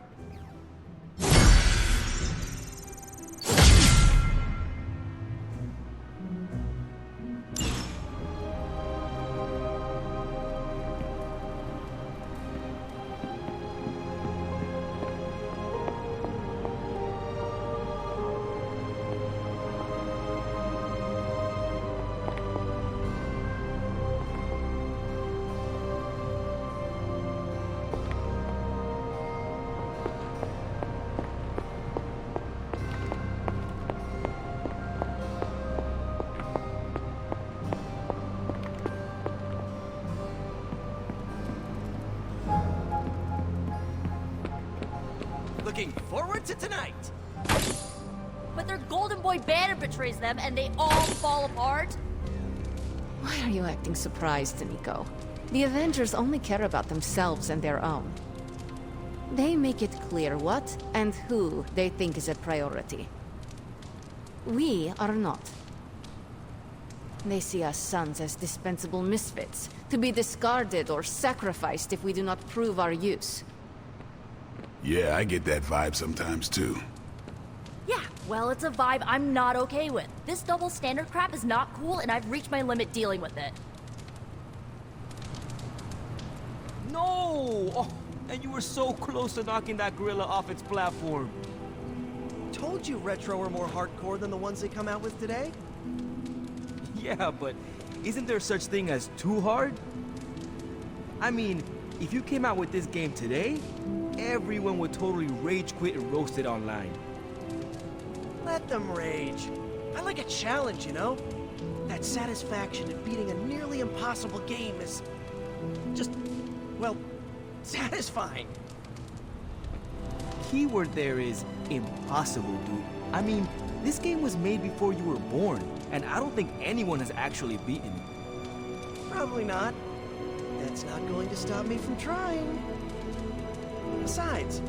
Looking forward to tonight. But their Golden Boy Banner betrays them and they all fall apart? Why are you acting surprised, Nico? The Avengers only care about themselves and their own. They make it clear what and who they think is a priority. We are not. They see us sons as dispensable misfits, to be discarded or sacrificed if we do not prove our use. Yeah, I get that vibe sometimes too. Yeah, well, it's a vibe I'm not okay with. This double standard crap is not cool, and I've reached my limit dealing with it. No! Oh, and you were so close to knocking that gorilla off its platform. Told you Retro are more hardcore than the ones they come out with today. Yeah, but isn't there such thing as too hard? I mean, if you came out with this game today, everyone would totally rage quit and roast it online. Let them rage. I like a challenge, you know? That satisfaction in beating a nearly impossible game is just, well, satisfying. Keyword there is impossible, dude. I mean, this game was made before you were born, and I don't think anyone has actually beaten it. Probably not. That's not going to stop me from trying. Besides,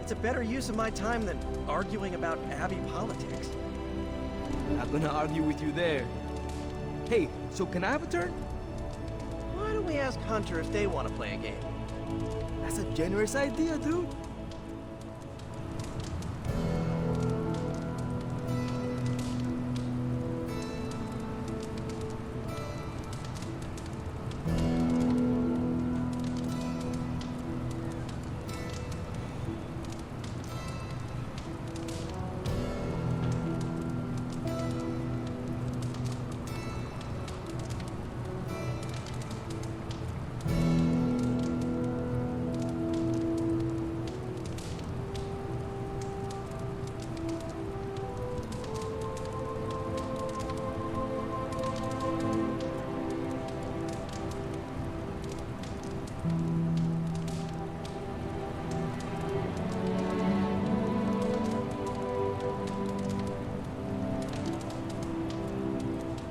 it's a better use of my time than arguing about Abbey politics. Not gonna argue with you there. Hey, so can I have a turn? Why don't we ask Hunter if they want to play a game? That's a generous idea, dude.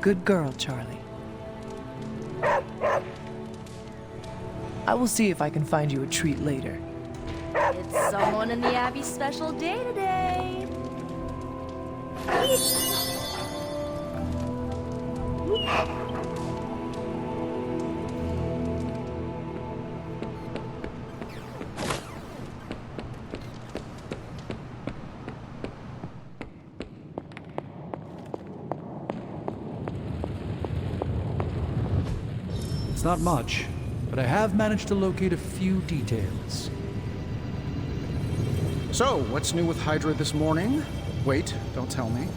Good girl, Charlie. I will see if I can find you a treat later. It's someone in the Abbey's special day today. It's not much, but I have managed to locate a few details. So, what's new with Hydra this morning? Wait, don't tell me.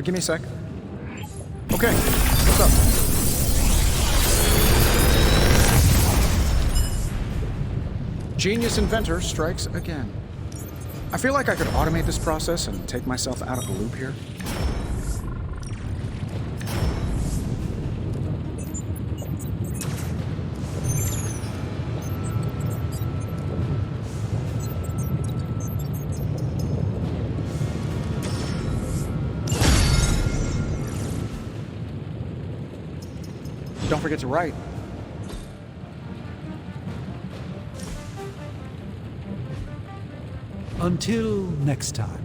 Give me a sec. Okay, what's up? Genius inventor strikes again. I feel like I could automate this process and take myself out of the loop here. Don't forget to write. Until next time.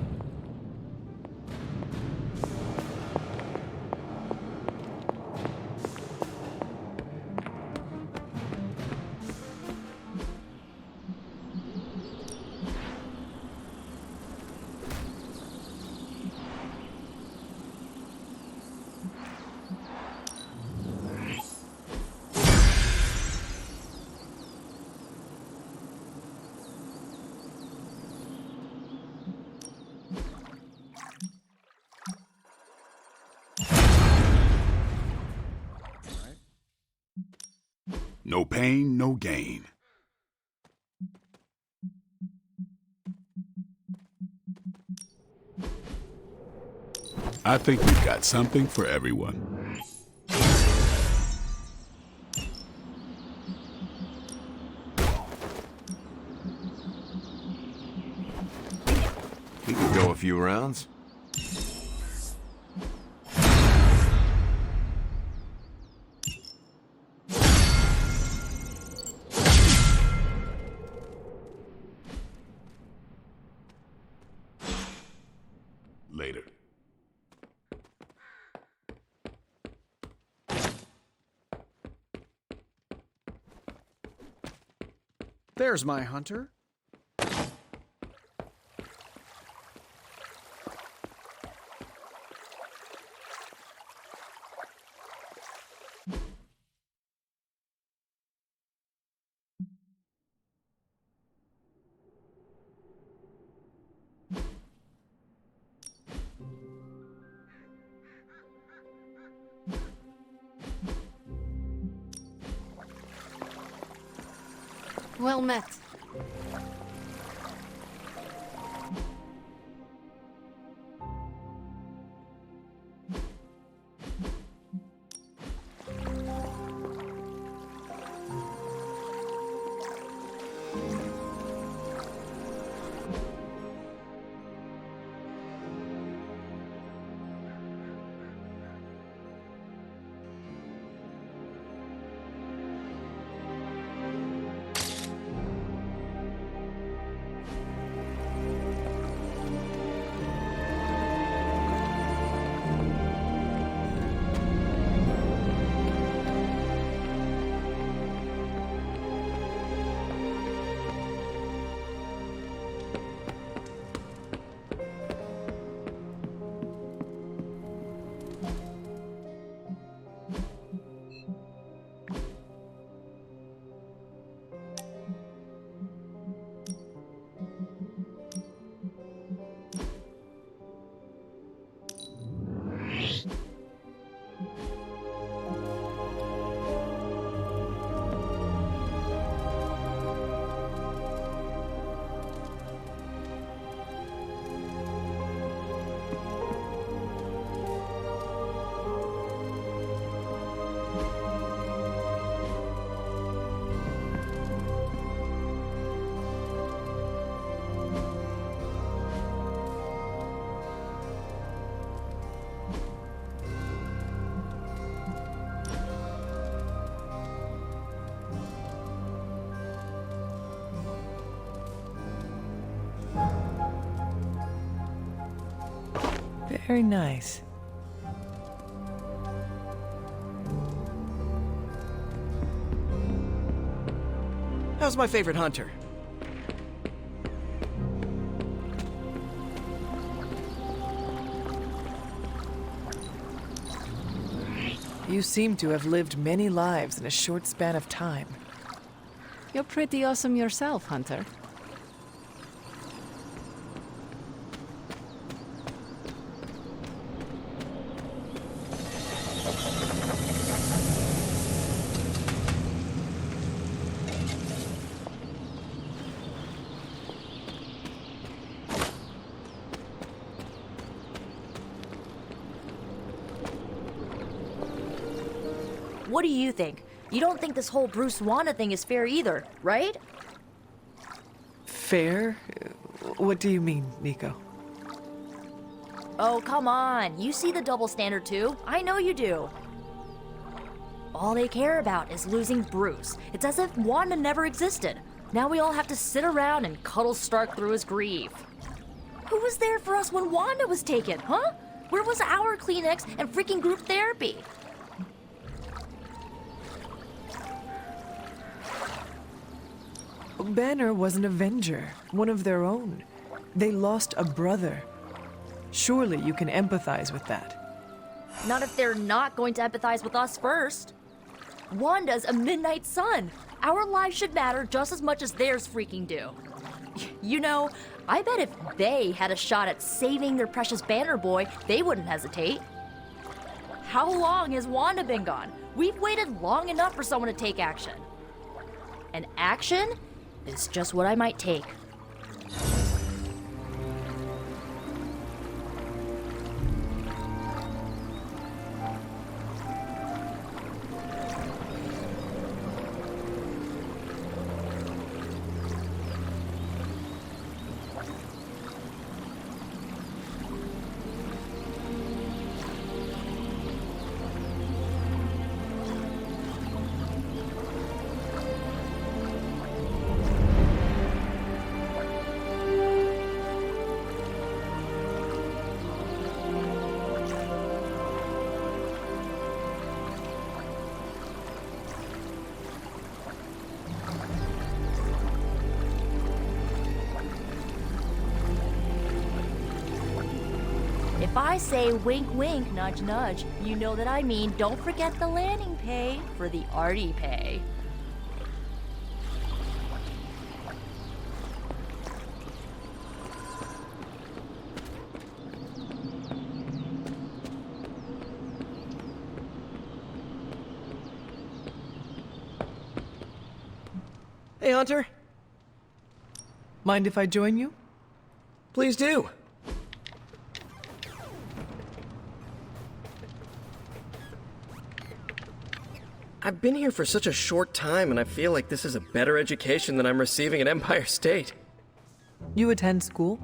No pain, no gain. I think we've got something for everyone. We could go a few rounds. Later. There's my hunter. Well met. Very nice. How's my favorite hunter? You seem to have lived many lives in a short span of time. You're pretty awesome yourself, Hunter. What do you think? You don't think this whole Bruce Wanda thing is fair either, right? Fair? What do you mean, Nico? Oh, come on. You see the double standard too. I know you do. All they care about is losing Bruce. It's as if Wanda never existed. Now we all have to sit around and cuddle Stark through his grief. Who was there for us when Wanda was taken, huh? Where was our Kleenex and freaking group therapy? Banner was an Avenger, one of their own. They lost a brother. Surely you can empathize with that. Not if they're not going to empathize with us first. Wanda's a Midnight Sun. Our lives should matter just as much as theirs freaking do. You know, I bet if they had a shot at saving their precious Banner boy, they wouldn't hesitate. How long has Wanda been gone? We've waited long enough for someone to take action. And action is just what I might take. If I say wink wink, nudge nudge, you know that I mean don't forget the landing pay for the arty pay. Hey, Hunter. Mind if I join you? Please do. I've been here for such a short time, and I feel like this is a better education than I'm receiving at Empire State. You attend school?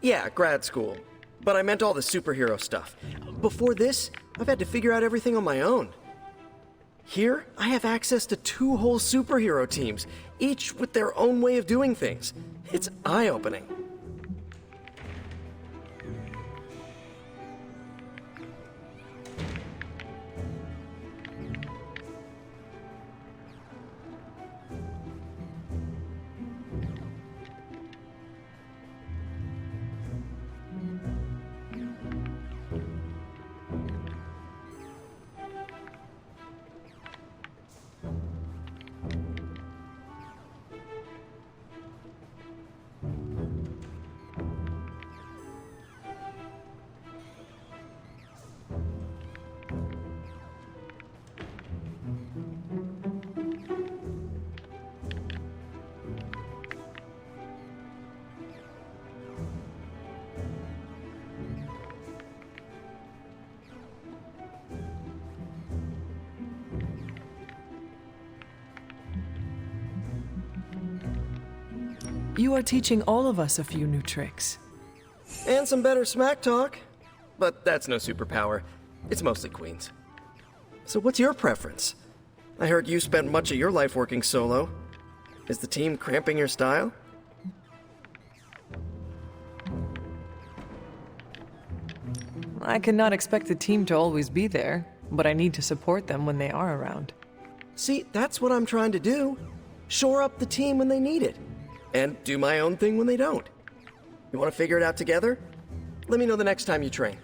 Yeah, grad school. But I meant all the superhero stuff. Before this, I've had to figure out everything on my own. Here, I have access to 2 whole superhero teams, each with their own way of doing things. It's eye-opening. You are teaching all of us a few new tricks. And some better smack talk. But that's no superpower. It's mostly Queen's. So what's your preference? I heard you spent much of your life working solo. Is the team cramping your style? I cannot expect the team to always be there, but I need to support them when they are around. See, that's what I'm trying to do. Shore up the team when they need it. And do my own thing when they don't. You want to figure it out together? Let me know the next time you train.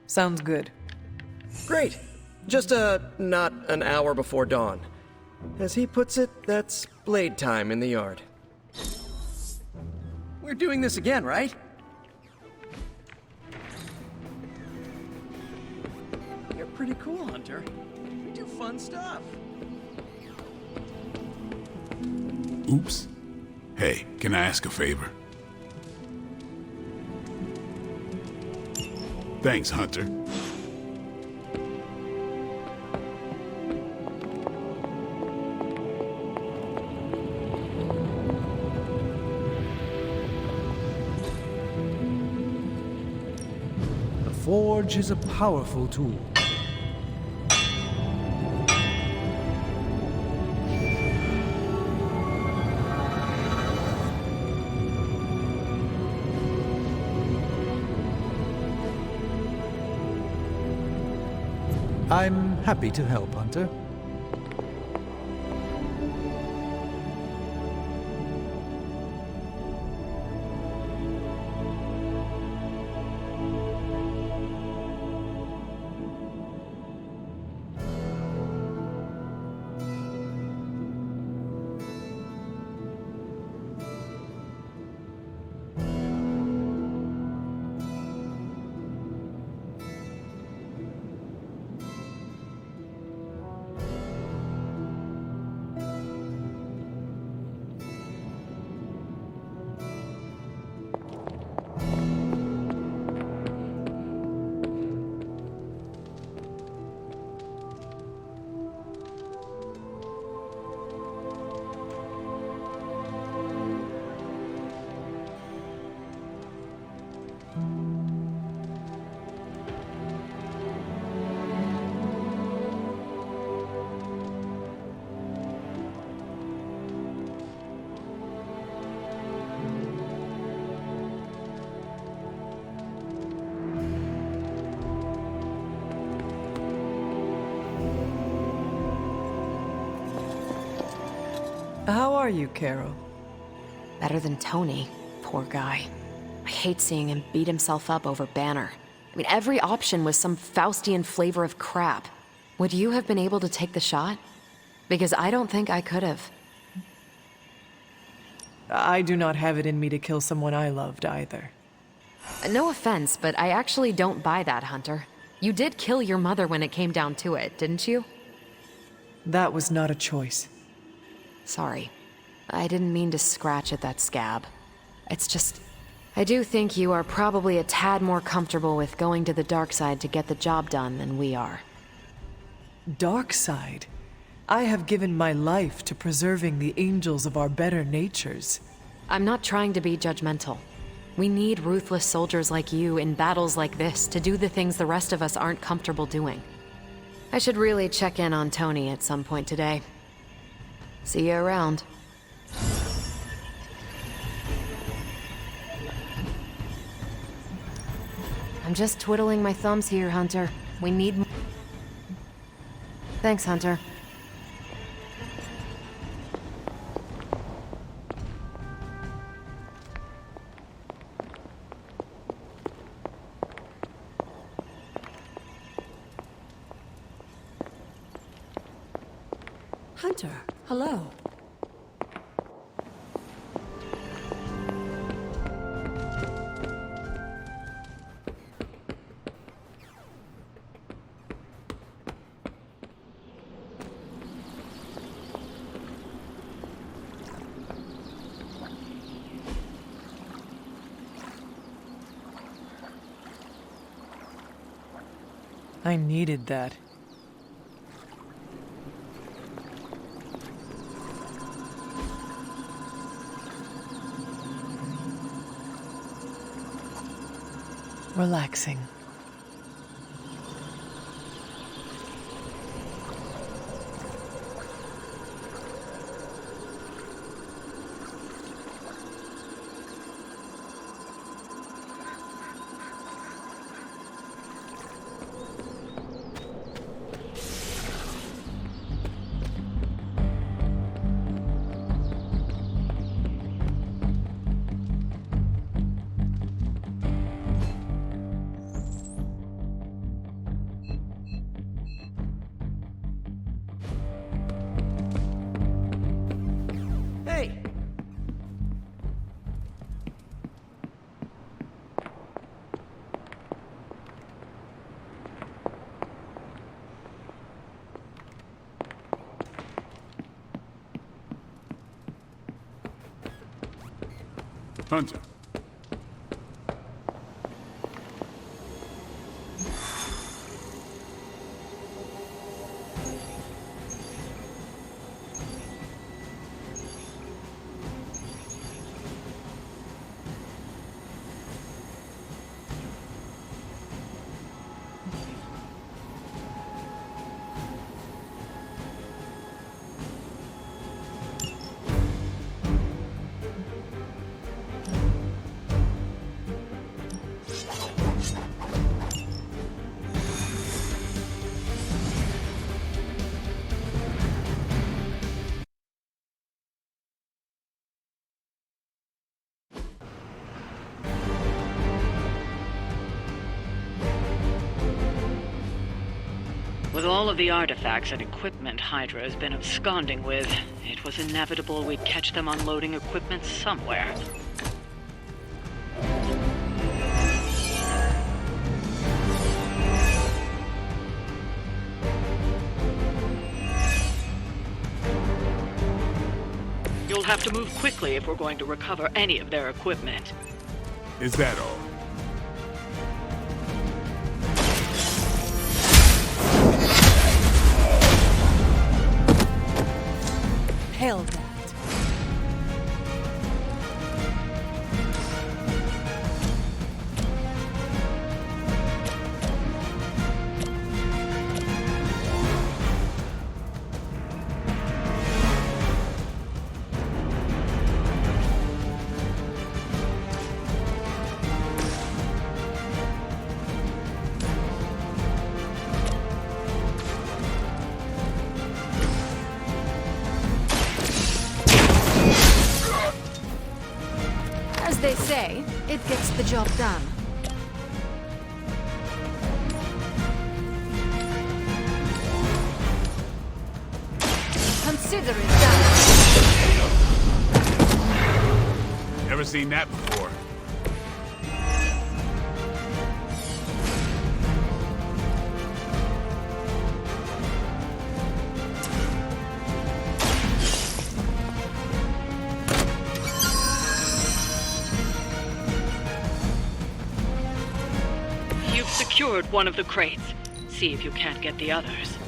Sounds good. Great. Just, not an hour before dawn. As he puts it, that's blade time in the yard. We're doing this again, right? You're pretty cool, Hunter. We do fun stuff. Oops. Hey, can I ask a favor? Thanks, Hunter. The Forge is a powerful tool. I'm happy to help, Hunter. How are you, Carol? Better than Tony. Poor guy. I hate seeing him beat himself up over Banner. I mean, every option was some Faustian flavor of crap. Would you have been able to take the shot? Because I don't think I could have. I do not have it in me to kill someone I loved either. No offense, but I actually don't buy that, Hunter. You did kill your mother when it came down to it, didn't you? That was not a choice. Sorry. I didn't mean to scratch at that scab. It's just... I do think you are probably a tad more comfortable with going to the dark side to get the job done than we are. Dark side? I have given my life to preserving the angels of our better natures. I'm not trying to be judgmental. We need ruthless soldiers like you in battles like this to do the things the rest of us aren't comfortable doing. I should really check in on Tony at some point today. See you around. I'm just twiddling my thumbs here, Hunter. We need... Thanks, Hunter. Hunter, hello. I needed that. Relaxing. Hunter. With all of the artifacts and equipment Hydra has been absconding with, it was inevitable we'd catch them unloading equipment somewhere. You'll have to move quickly if we're going to recover any of their equipment. Is that all? Hell that. say, it gets the job done. Consider it done. Never seen that before. You've secured one of the crates. See if you can't get the others.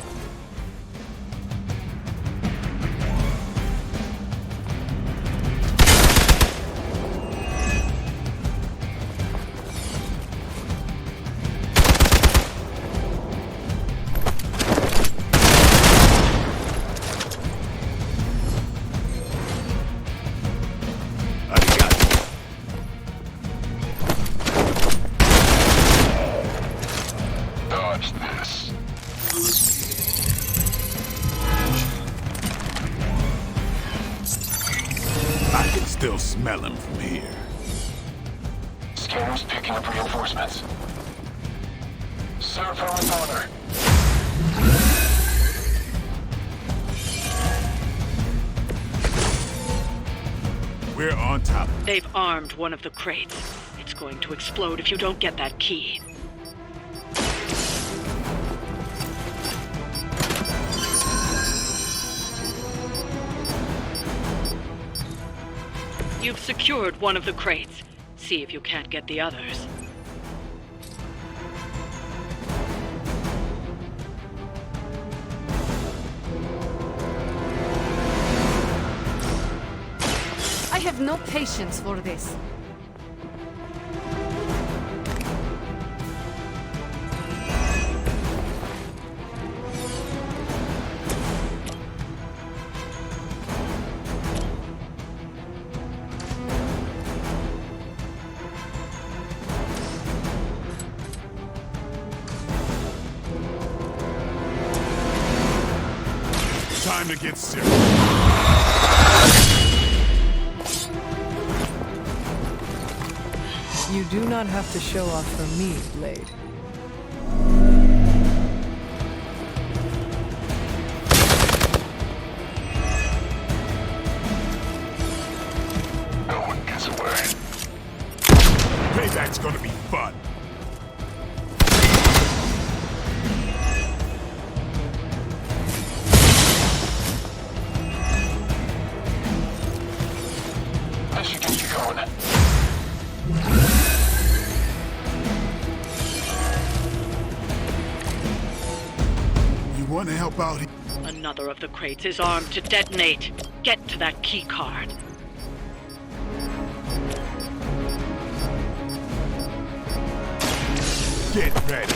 Dodge this. I can still smell him from here. Scanner's picking up reinforcements. Serve her with honor. We're on top. They've armed one of the crates. It's going to explode if you don't get that key. You've secured one of the crates. See if you can't get the others. I have no patience for this. Time to get serious. You do not have to show off for me, Blade. No one gets away. Payback's gonna be fun. I should get you going. You want to help out? Another of the crates is armed to detonate. Get to that key card. Get ready.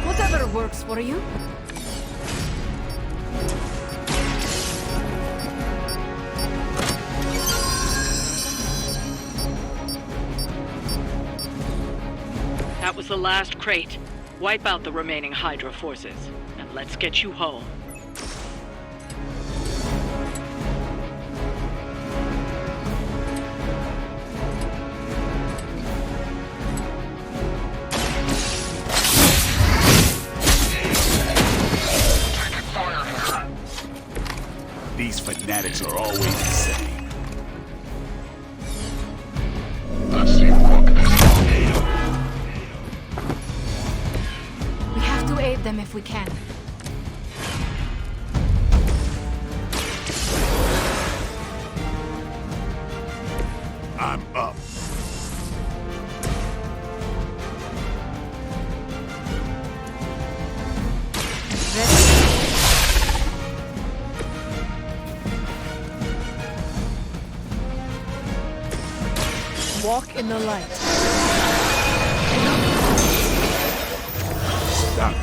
Whatever works for you. That was the last crate. Wipe out the remaining Hydra forces, and let's get you home. These fanatics are always the same. Let's see who walk this We have to aid them if we can. I'm up. Walk in the light. Stuck.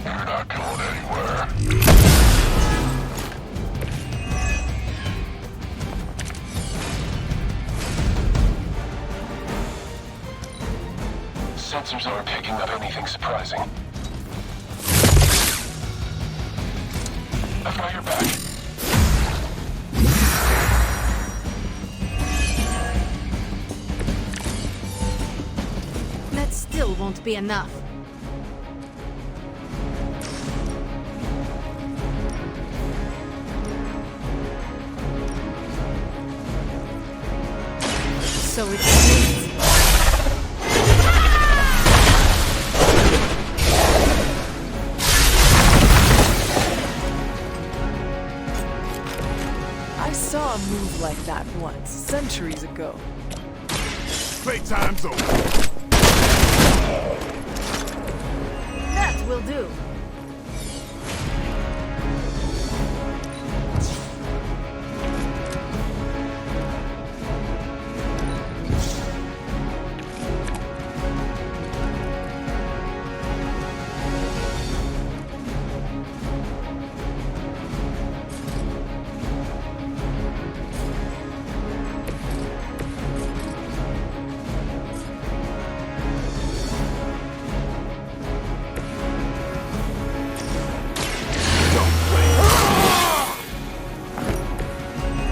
You're not going anywhere. Sensors aren't picking up anything surprising. I've got your back. be enough. So it means... I saw a move like that once, centuries ago. Playtime's over. That will do.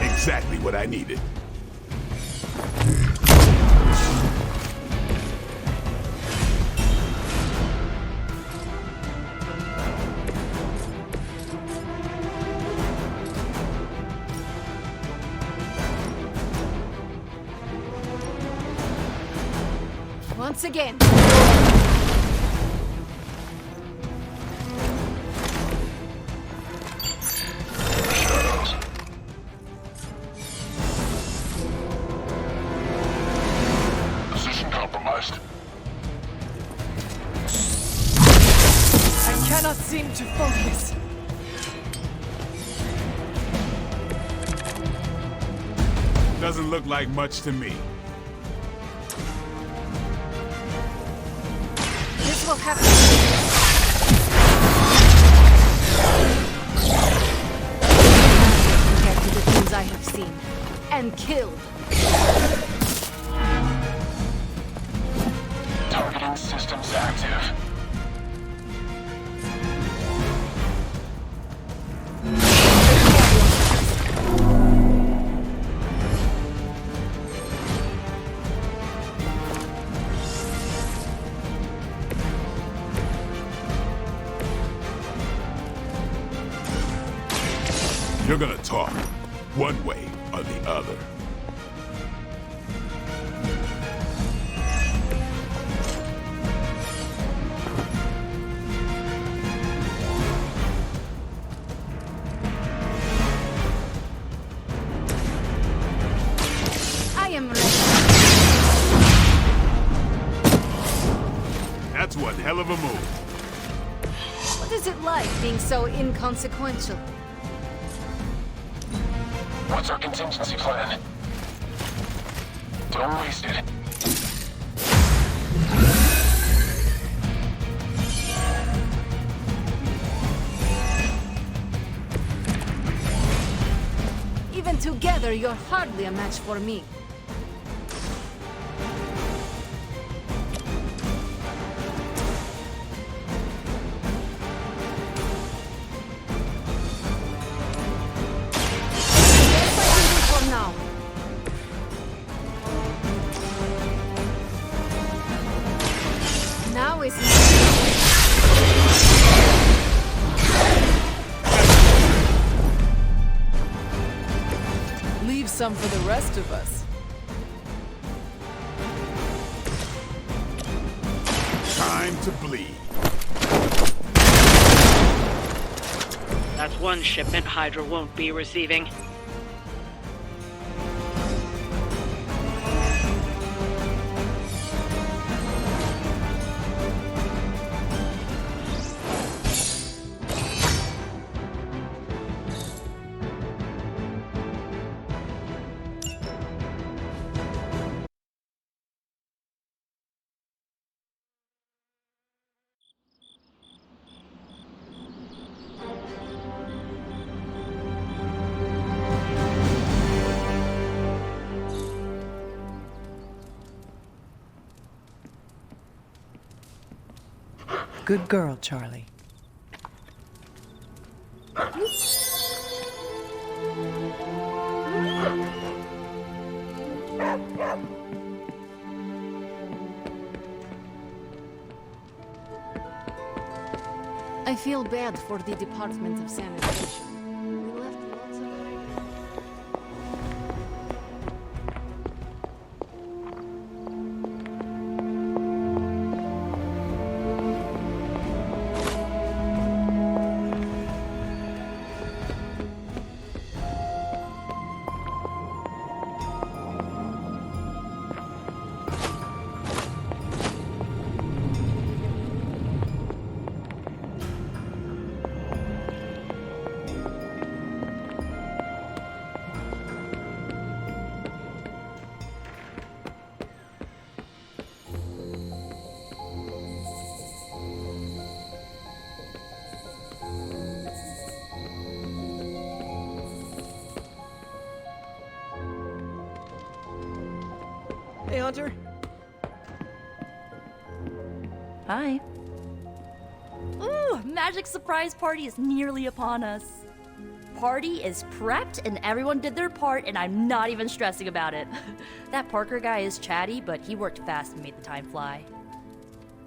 Exactly what I needed. Once again. Position compromised. I cannot seem to focus. Doesn't look like much to me. This will happen. Compared to the things I have seen and killed. Targeting systems active. You're gonna talk, one way or the other. I am ready. That's one hell of a move. What is it like being so inconsequential? What's our contingency plan? Don't waste it. Even together, you're hardly a match for me. Now. Now is Leave some for the rest of us. Time to bleed. That's one shipment Hydra won't be receiving. Good girl, Charlie. feel bad for the Department of Sanitation. We left lots of... Hey, Hunter. Hi. Ooh, magic surprise party is nearly upon us. Party is prepped and everyone did their part and I'm not even stressing about it. That Parker guy is chatty, but he worked fast and made the time fly.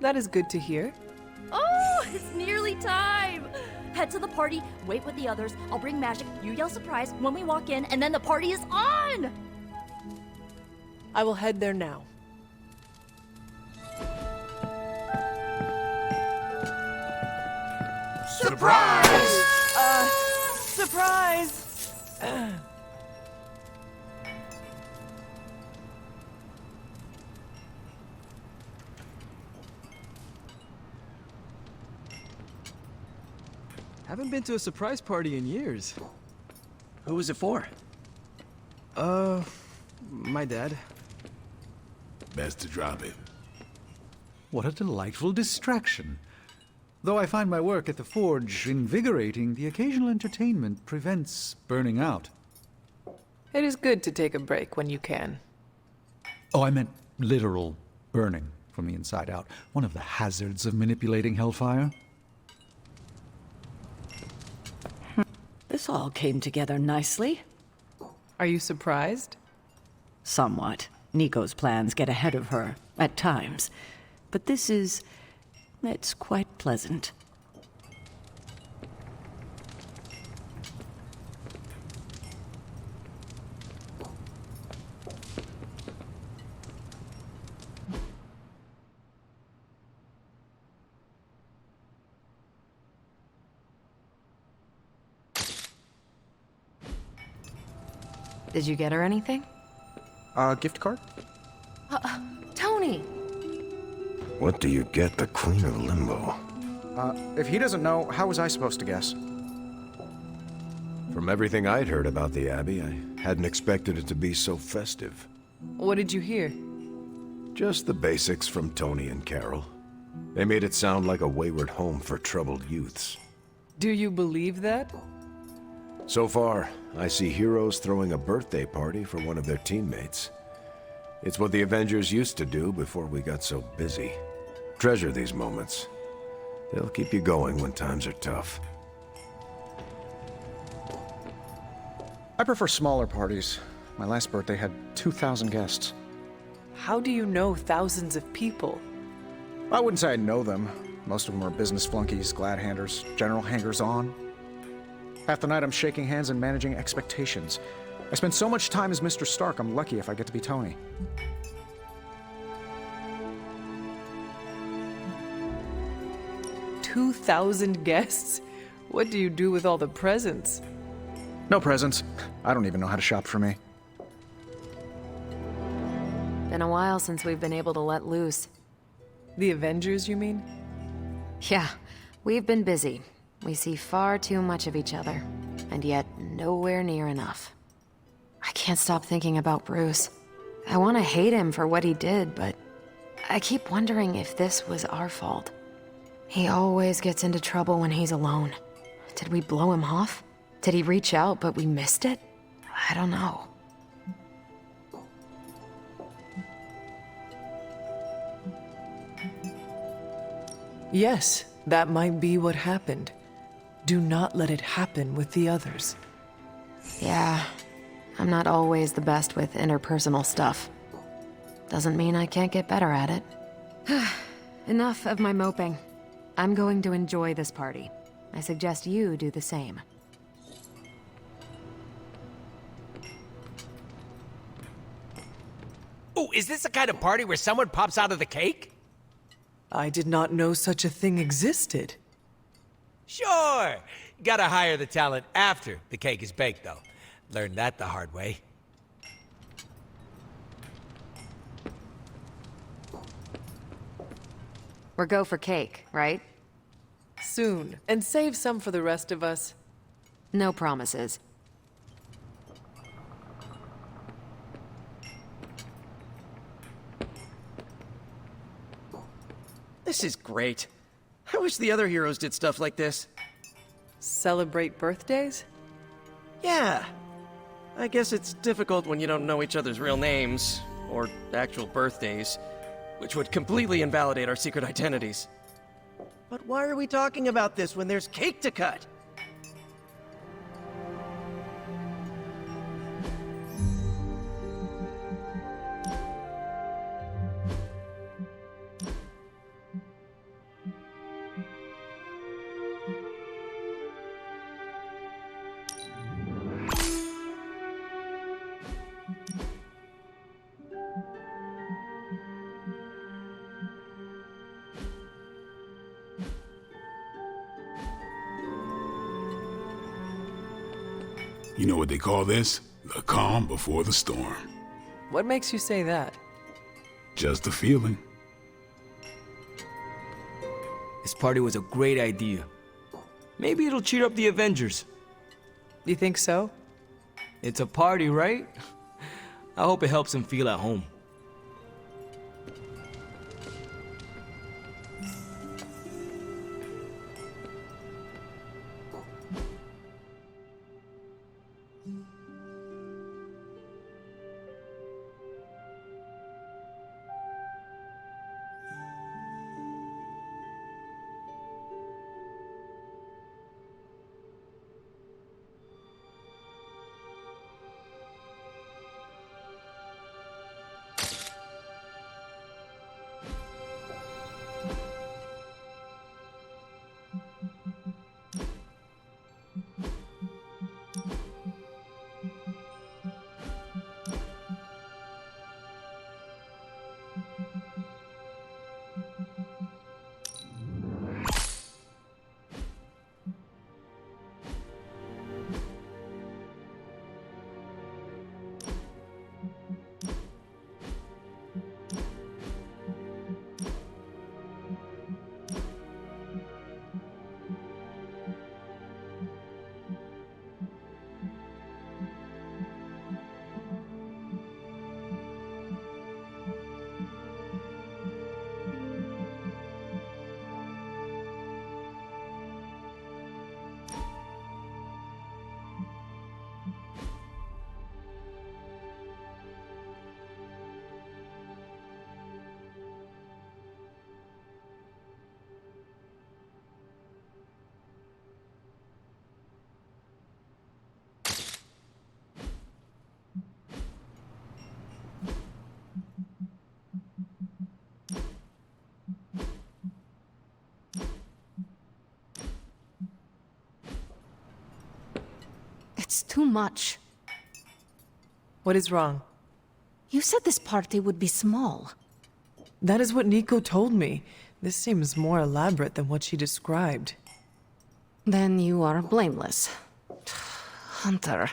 That is good to hear. Oh, it's nearly time! Head to the party, wait with the others, I'll bring magic, you yell surprise when we walk in, and then the party is on! I will head there now. Surprise! Surprise! Haven't been to a surprise party in years. Who was it for? My dad. Best to drop it. What a delightful distraction. Though I find my work at the forge invigorating, the occasional entertainment prevents burning out. It is good to take a break when you can. Oh, I meant literal burning from the inside out. One of the hazards of manipulating Hellfire. This all came together nicely. Are you surprised? Somewhat. Nico's plans get ahead of her, at times. But it's quite pleasant. Did you get her anything? Gift card? Tony! What do you get the Queen of Limbo? If he doesn't know, how was I supposed to guess? From everything I'd heard about the Abbey, I hadn't expected it to be so festive. What did you hear? Just the basics from Tony and Carol. They made it sound like a wayward home for troubled youths. Do you believe that? So far, I see heroes throwing a birthday party for one of their teammates. It's what the Avengers used to do before we got so busy. Treasure these moments. They'll keep you going when times are tough. I prefer smaller parties. My last birthday had 2,000 guests. How do you know thousands of people? I wouldn't say I know them. Most of them are business flunkies, glad-handers, general hangers-on. Half the night I'm shaking hands and managing expectations. I spend so much time as Mr. Stark, I'm lucky if I get to be Tony. $2,000 guests? What do you do with all the presents? No presents. I don't even know how to shop for me. Been a while since we've been able to let loose. The Avengers, you mean? Yeah, we've been busy. We see far too much of each other, and yet nowhere near enough. I can't stop thinking about Bruce. I want to hate him for what he did, but I keep wondering if this was our fault. He always gets into trouble when he's alone. Did we blow him off? Did he reach out, but we missed it? I don't know. Yes, that might be what happened. Do not let it happen with the others. Yeah, I'm not always the best with interpersonal stuff. Doesn't mean I can't get better at it. Enough of my moping. I'm going to enjoy this party. I suggest you do the same. Oh, is this the kind of party where someone pops out of the cake? I did not know such a thing existed. Sure. Gotta hire the talent after the cake is baked, though. Learned that the hard way. We're go for cake, right? Soon. And save some for the rest of us. No promises. This is great. I wish the other heroes did stuff like this. Celebrate birthdays? Yeah. I guess it's difficult when you don't know each other's real names, or actual birthdays, which would completely invalidate our secret identities. But why are we talking about this when there's cake to cut? You know what they call this? The calm before the storm. What makes you say that? Just a feeling. This party was a great idea. Maybe it'll cheer up the Avengers. You think so? It's a party, right? I hope it helps them feel at home. It's too much. What is wrong? You said this party would be small. That is what Nico told me. This seems more elaborate than what she described. Then you are blameless. Hunter,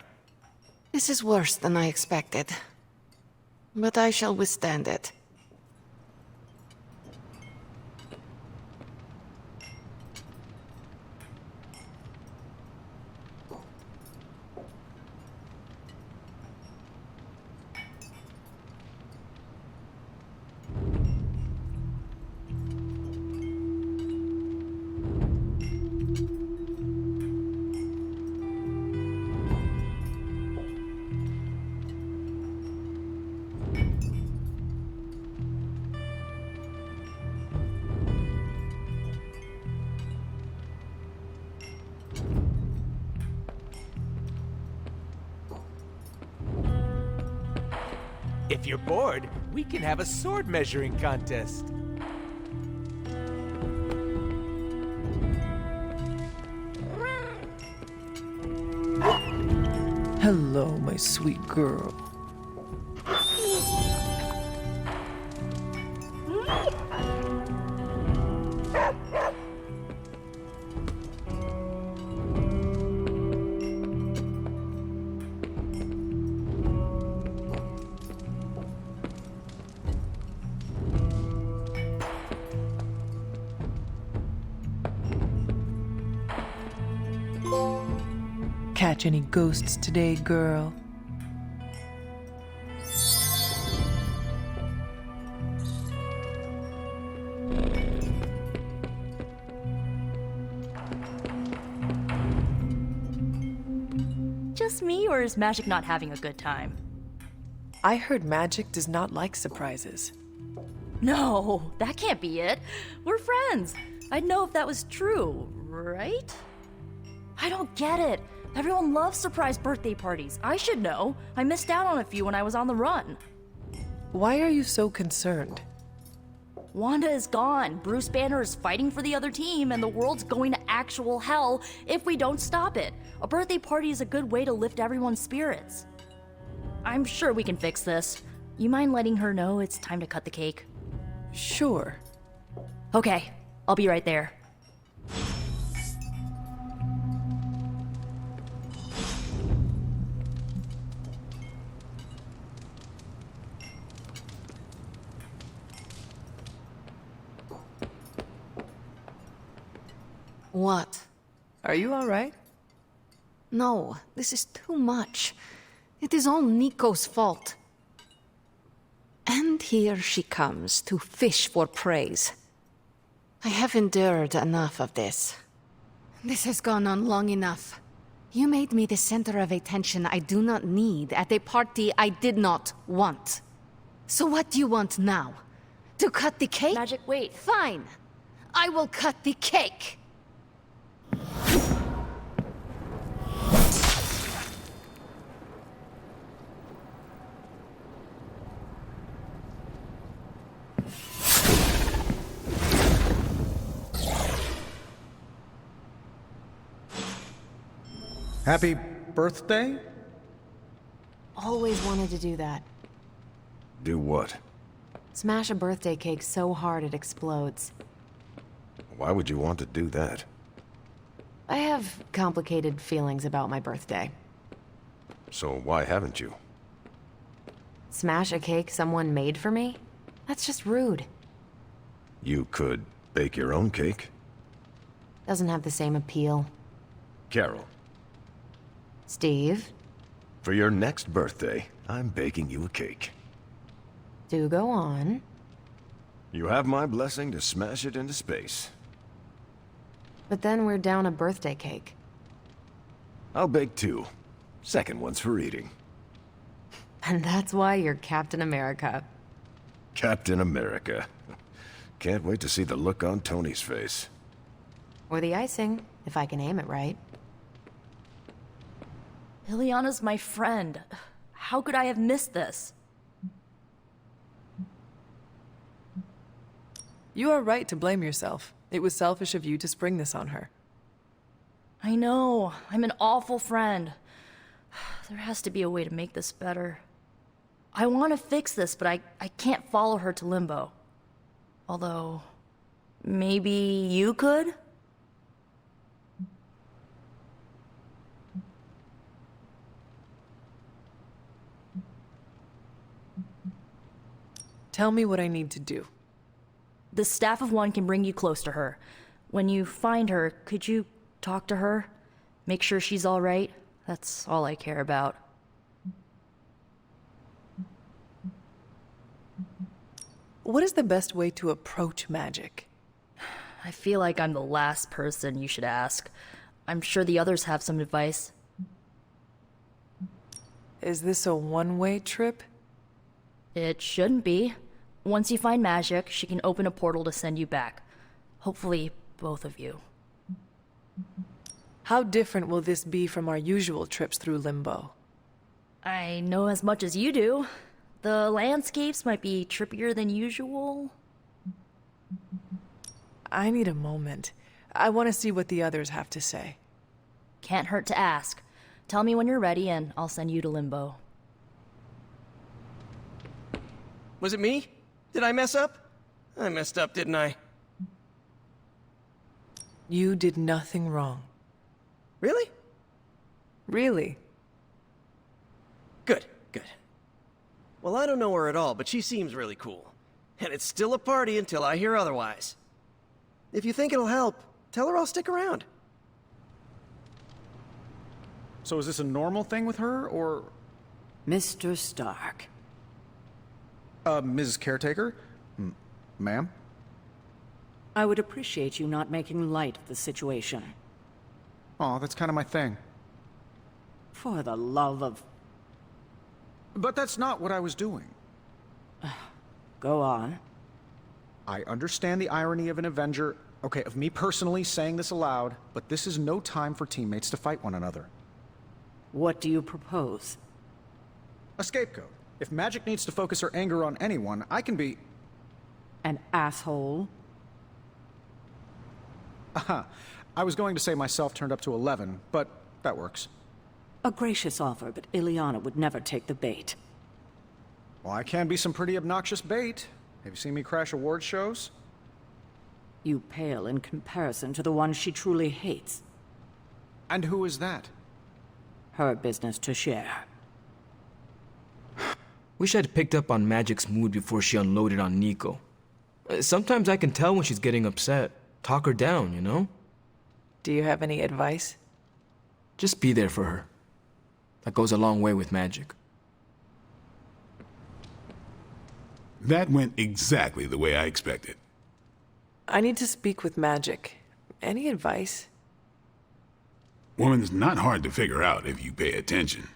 this is worse than I expected. But I shall withstand it. If you're bored, we can have a sword measuring contest. Hello, my sweet girl. Catch any ghosts today, girl? Just me, or is Magic not having a good time? I heard Magic does not like surprises. No, that can't be it. We're friends. I'd know if that was true, right? I don't get it. Everyone loves surprise birthday parties. I should know. I missed out on a few when I was on the run. Why are you so concerned? Wanda is gone. Bruce Banner is fighting for the other team, and the world's going to actual hell if we don't stop it. A birthday party is a good way to lift everyone's spirits. I'm sure we can fix this. You mind letting her know it's time to cut the cake? Sure. Okay, I'll be right there. What? Are you all right? No, this is too much. It is all Nico's fault. And here she comes to fish for praise. I have endured enough of this. This has gone on long enough. You made me the center of attention I do not need at a party I did not want. So what do you want now? To cut the cake? Magic, wait. Fine. I will cut the cake. Happy birthday? Always wanted to do that. Do what? Smash a birthday cake so hard it explodes. Why would you want to do that? I have complicated feelings about my birthday. So why haven't you? Smash a cake someone made for me? That's just rude. You could bake your own cake. Doesn't have the same appeal. Carol, Steve, for your next birthday, I'm baking you a cake. do go on. You have my blessing to smash it into space. But then we're down a birthday cake. I'll bake 2. Second one's for eating. And that's why you're Captain America. Captain America. Can't wait to see the look on Tony's face. Or the icing, if I can aim it right. Liliana's my friend. How could I have missed this? You are right to blame yourself. It was selfish of you to spring this on her. I know. I'm an awful friend. There has to be a way to make this better. I want to fix this, but I can't follow her to Limbo. Although, maybe you could? Tell me what I need to do. The Staff of One can bring you close to her. When you find her, could you talk to her? Make sure she's all right? That's all I care about. What is the best way to approach magic? I feel like I'm the last person you should ask. I'm sure the others have some advice. Is this a one-way trip? It shouldn't be. Once you find Magic, she can open a portal to send you back. Hopefully, both of you. How different will this be from our usual trips through Limbo? I know as much as you do. The landscapes might be trippier than usual. I need a moment. I want to see what the others have to say. Can't hurt to ask. Tell me when you're ready and I'll send you to Limbo. Was it me? Did I mess up? I messed up, didn't I? You did nothing wrong. Really? Really? Good, good. Well, I don't know her at all, but she seems really cool. And it's still a party until I hear otherwise. If you think it'll help, tell her I'll stick around. So is this a normal thing with her, or... Mr. Stark. Ms. Caretaker? Ma'am? I would appreciate you not making light of the situation. Aw, that's kind of my thing. For the love of... But that's not what I was doing. Go on. I understand the irony of an Avenger, okay, of me personally saying this aloud, but this is no time for teammates to fight one another. What do you propose? A scapegoat. If Magic needs to focus her anger on anyone, I can be... An asshole? Aha. I was going to say myself turned up to 11, but that works. A gracious offer, but Ileana would never take the bait. Well, I can be some pretty obnoxious bait. Have you seen me crash award shows? You pale in comparison to the one she truly hates. And who is that? Her business to share. Wish I'd picked up on Magic's mood before she unloaded on Nico. Sometimes I can tell when she's getting upset. Talk her down, you know? Do you have any advice? Just be there for her. That goes a long way with Magic. That went exactly the way I expected. I need to speak with Magic. Any advice? Woman's not hard to figure out if you pay attention.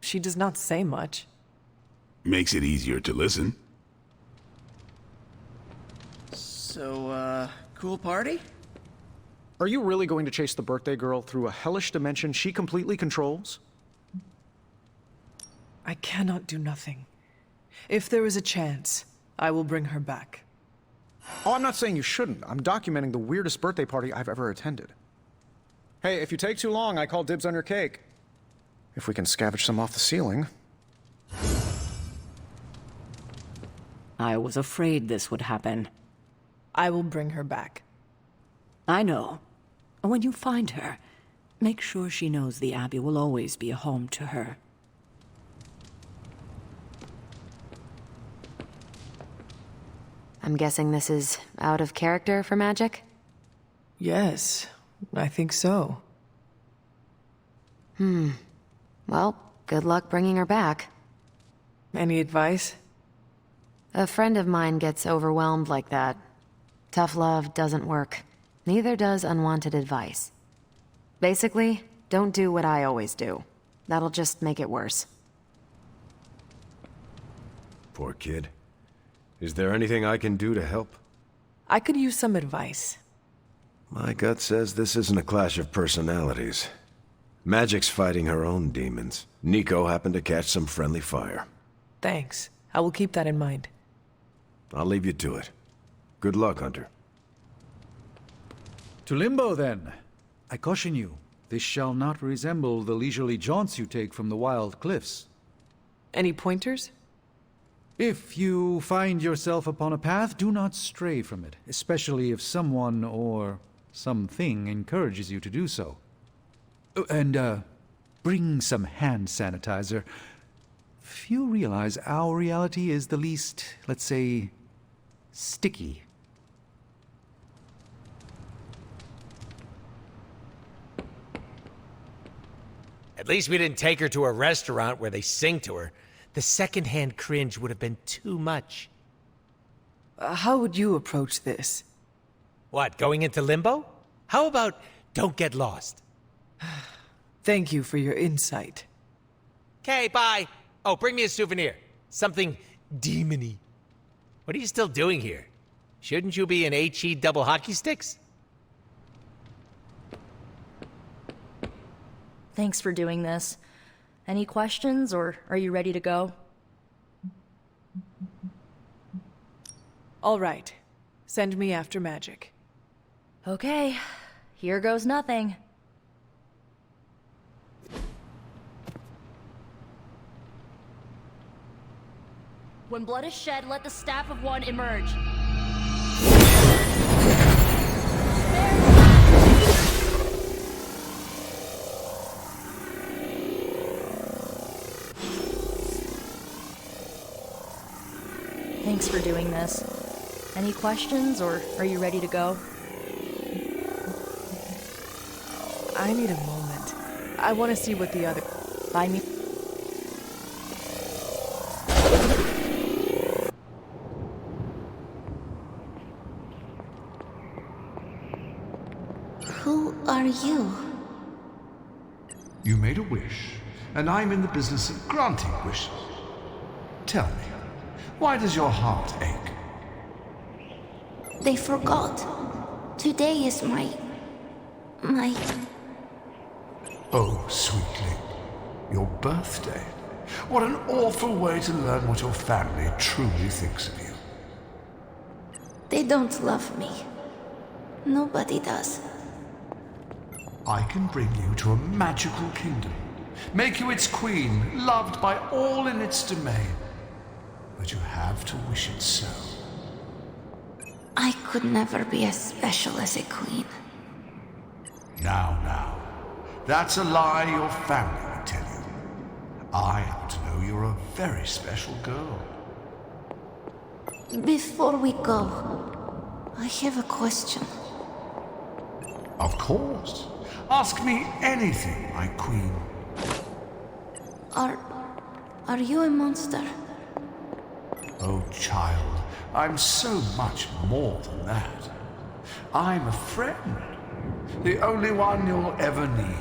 She does not say much. Makes it easier to listen. So, cool party? Are you really going to chase the birthday girl through a hellish dimension she completely controls? I cannot do nothing. If there is a chance, I will bring her back. Oh, I'm not saying you shouldn't. I'm documenting the weirdest birthday party I've ever attended. Hey, if you take too long, I call dibs on your cake. If we can scavenge some off the ceiling. I was afraid this would happen. I will bring her back. I know. When you find her, make sure she knows the Abbey will always be a home to her. I'm guessing this is out of character for Magic? Yes, I think so. Well, good luck bringing her back. Any advice? A friend of mine gets overwhelmed like that. Tough love doesn't work. Neither does unwanted advice. Basically, don't do what I always do. That'll just make it worse. Poor kid. Is there anything I can do to help? I could use some advice. My gut says this isn't a clash of personalities. Magic's fighting her own demons. Nico happened to catch some friendly fire. Thanks. I will keep that in mind. I'll leave you to it. Good luck, Hunter. To Limbo, then. I caution you, this shall not resemble the leisurely jaunts you take from the wild cliffs. Any pointers? If you find yourself upon a path, do not stray from it, especially if someone or something encourages you to do so. And, bring some hand sanitizer. Few realize our reality is the least, let's say, sticky. At least we didn't take her to a restaurant where they sing to her. The secondhand cringe would have been too much. How would you approach this? What, going into limbo? How about don't get lost? Thank you for your insight. Okay, bye. Oh, bring me a souvenir. Something demony. What are you still doing here? Shouldn't you be in HE double hockey sticks? Thanks for doing this. Any questions, or are you ready to go? All right. Send me after Magic. Okay. Here goes nothing. When blood is shed, let the Staff of One emerge. Thanks for doing this. Any questions, or are you ready to go? I need a moment. I want to see what the other... Buy me. Who are you? You made a wish, and I'm in the business of granting wishes. Tell me, why does your heart ache? They forgot. Today is my... Oh, sweetly. Your birthday. What an awful way to learn what your family truly thinks of you. They don't love me. Nobody does. I can bring you to a magical kingdom, make you its queen, loved by all in its domain. But you have to wish it so. I could never be as special as a queen. Now. That's a lie your family would tell you. I happen to know you're a very special girl. Before we go, I have a question. Of course. Ask me anything, my queen. Are you a monster? Oh, child, I'm so much more than that. I'm a friend. The only one you'll ever need.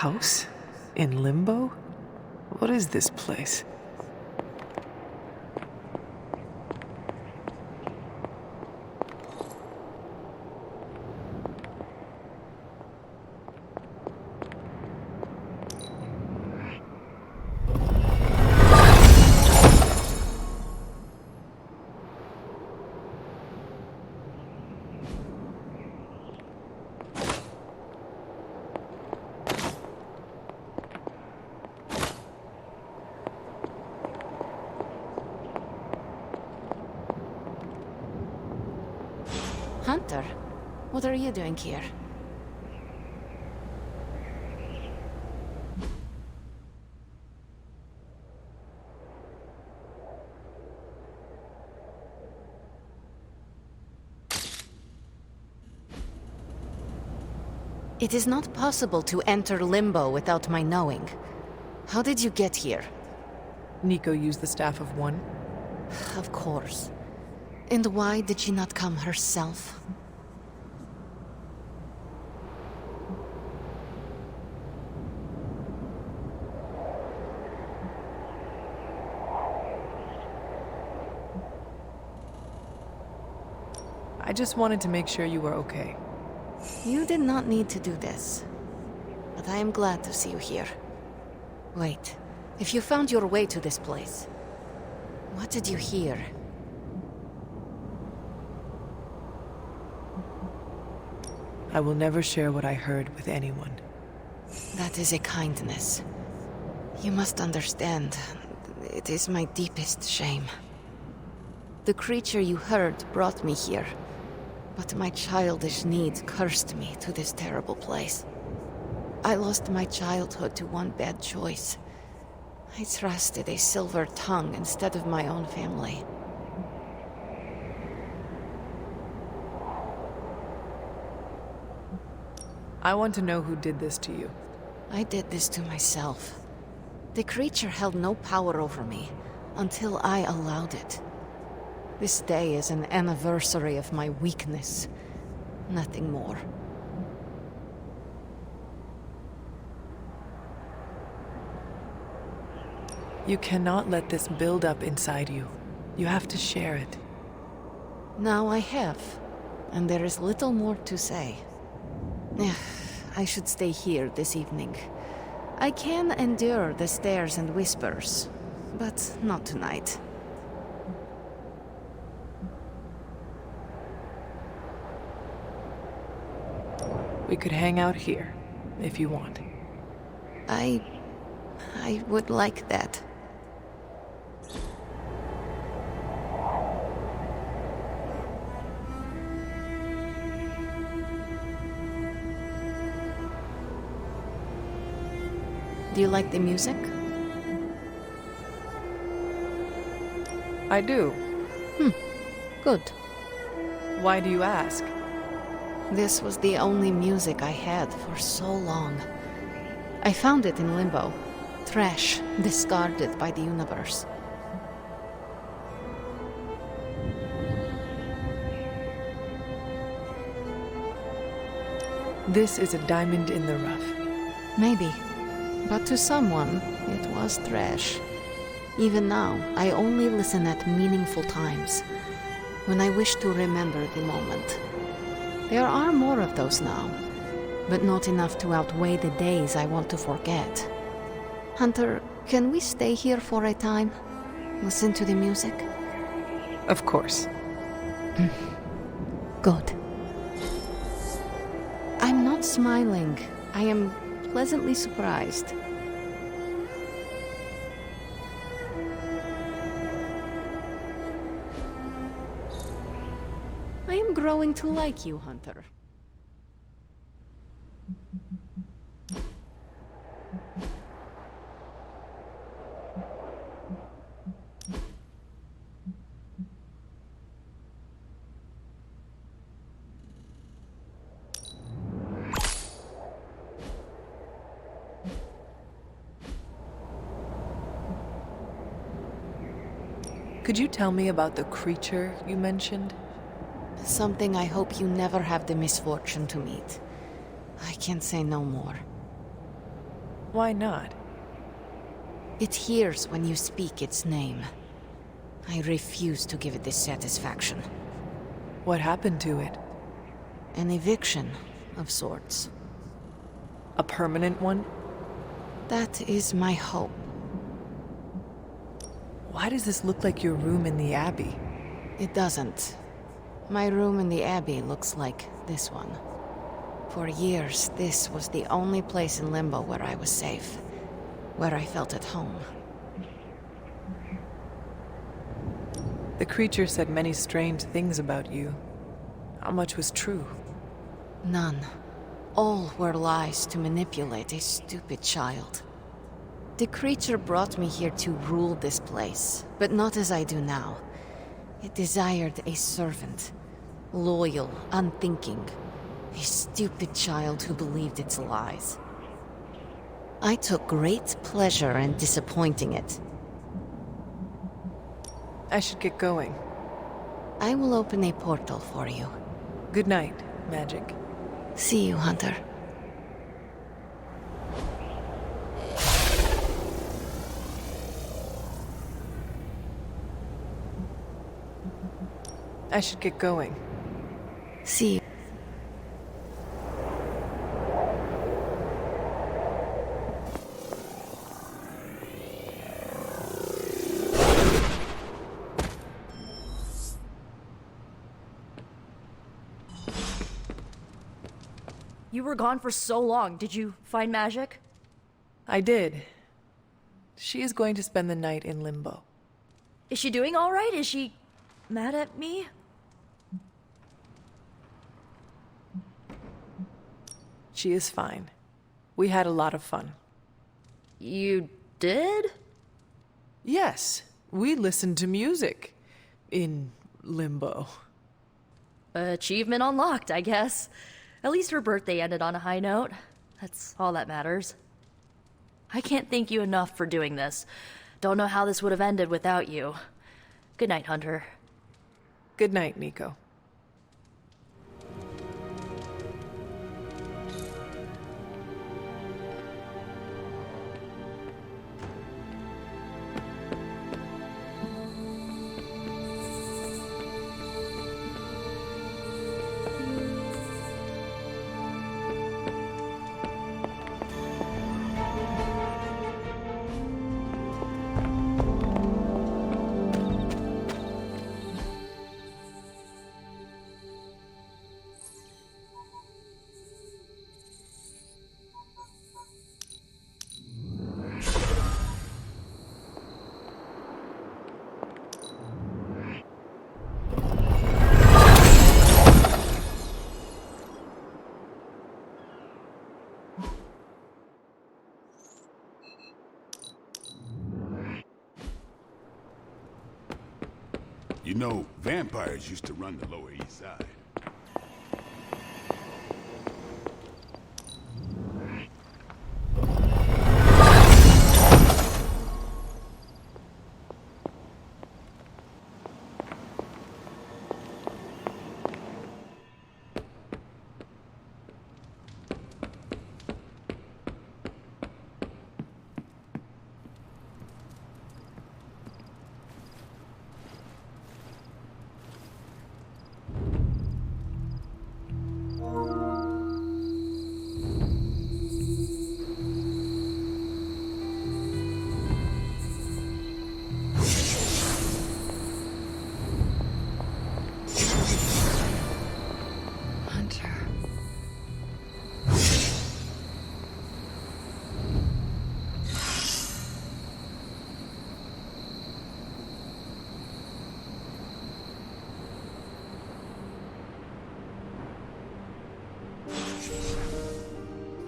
House? In Limbo? What is this place? Hunter, what are you doing here? It is not possible to enter Limbo without my knowing. How did you get here? Nico used the Staff of One. Of course. And why did she not come herself? I just wanted to make sure you were okay. You did not need to do this. But I am glad to see you here. Wait, if you found your way to this place, what did you hear? I will never share what I heard with anyone. That is a kindness. You must understand, it is my deepest shame. The creature you heard brought me here, but my childish needs cursed me to this terrible place. I lost my childhood to one bad choice. I trusted a silver tongue instead of my own family. I want to know who did this to you. I did this to myself. The creature held no power over me until I allowed it. This day is an anniversary of my weakness. Nothing more. You cannot let this build up inside you. You have to share it. Now I have, and there is little more to say. I should stay here this evening. I can endure the stares and whispers, but not tonight. We could hang out here, if you want. I would like that. Do you like the music? I do. Good. Why do you ask? This was the only music I had for so long. I found it in Limbo. Trash, discarded by the universe. This is a diamond in the rough. Maybe. But to someone, it was trash. Even now, I only listen at meaningful times, when I wish to remember the moment. There are more of those now, but not enough to outweigh the days I want to forget. Hunter, can we stay here for a time? Listen to the music? Of course. Good. I'm not smiling. I am pleasantly surprised. I am growing to like you, Hunter. Could you tell me about the creature you mentioned? Something I hope you never have the misfortune to meet. I can say no more. Why not? It hears when you speak its name. I refuse to give it this satisfaction. What happened to it? An eviction of sorts. A permanent one? That is my hope. Why does this look like your room in the Abbey? It doesn't. My room in the Abbey looks like this one. For years, this was the only place in Limbo where I was safe, where I felt at home. The creature said many strange things about you. How much was true? None. All were lies to manipulate a stupid child. The creature brought me here to rule this place, but not as I do now. It desired a servant. Loyal, unthinking. A stupid child who believed its lies. I took great pleasure in disappointing it. I should get going. I will open a portal for you. Good night, Magic. See you, Hunter. I should get going. See you. You were gone for so long. Did you find Magic? I did. She is going to spend the night in limbo. Is she doing all right? Is she mad at me? She is fine. We had a lot of fun. You did? Yes, we listened to music. In limbo. Achievement unlocked, I guess. At least her birthday ended on a high note. That's all that matters. I can't thank you enough for doing this. Don't know how this would have ended without you. Good night, Hunter. Good night, Nico. You know, vampires used to run the Lower East Side.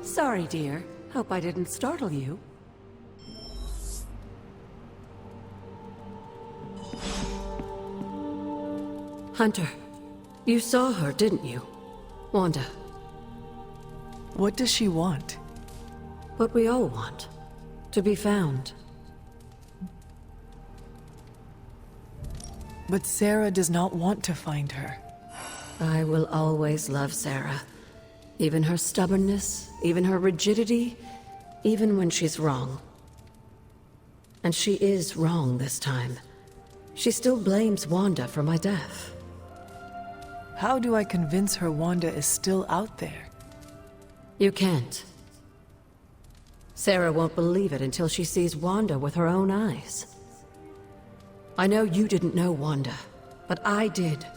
Sorry, dear. Hope I didn't startle you. Hunter, you saw her, didn't you? Wanda. What does she want? What we all want. To be found. But Sarah does not want to find her. I will always love Sarah. Even her stubbornness, even her rigidity, even when she's wrong. And she is wrong this time. She still blames Wanda for my death. How do I convince her Wanda is still out there? You can't. Sarah won't believe it until she sees Wanda with her own eyes. I know you didn't know Wanda, but I did.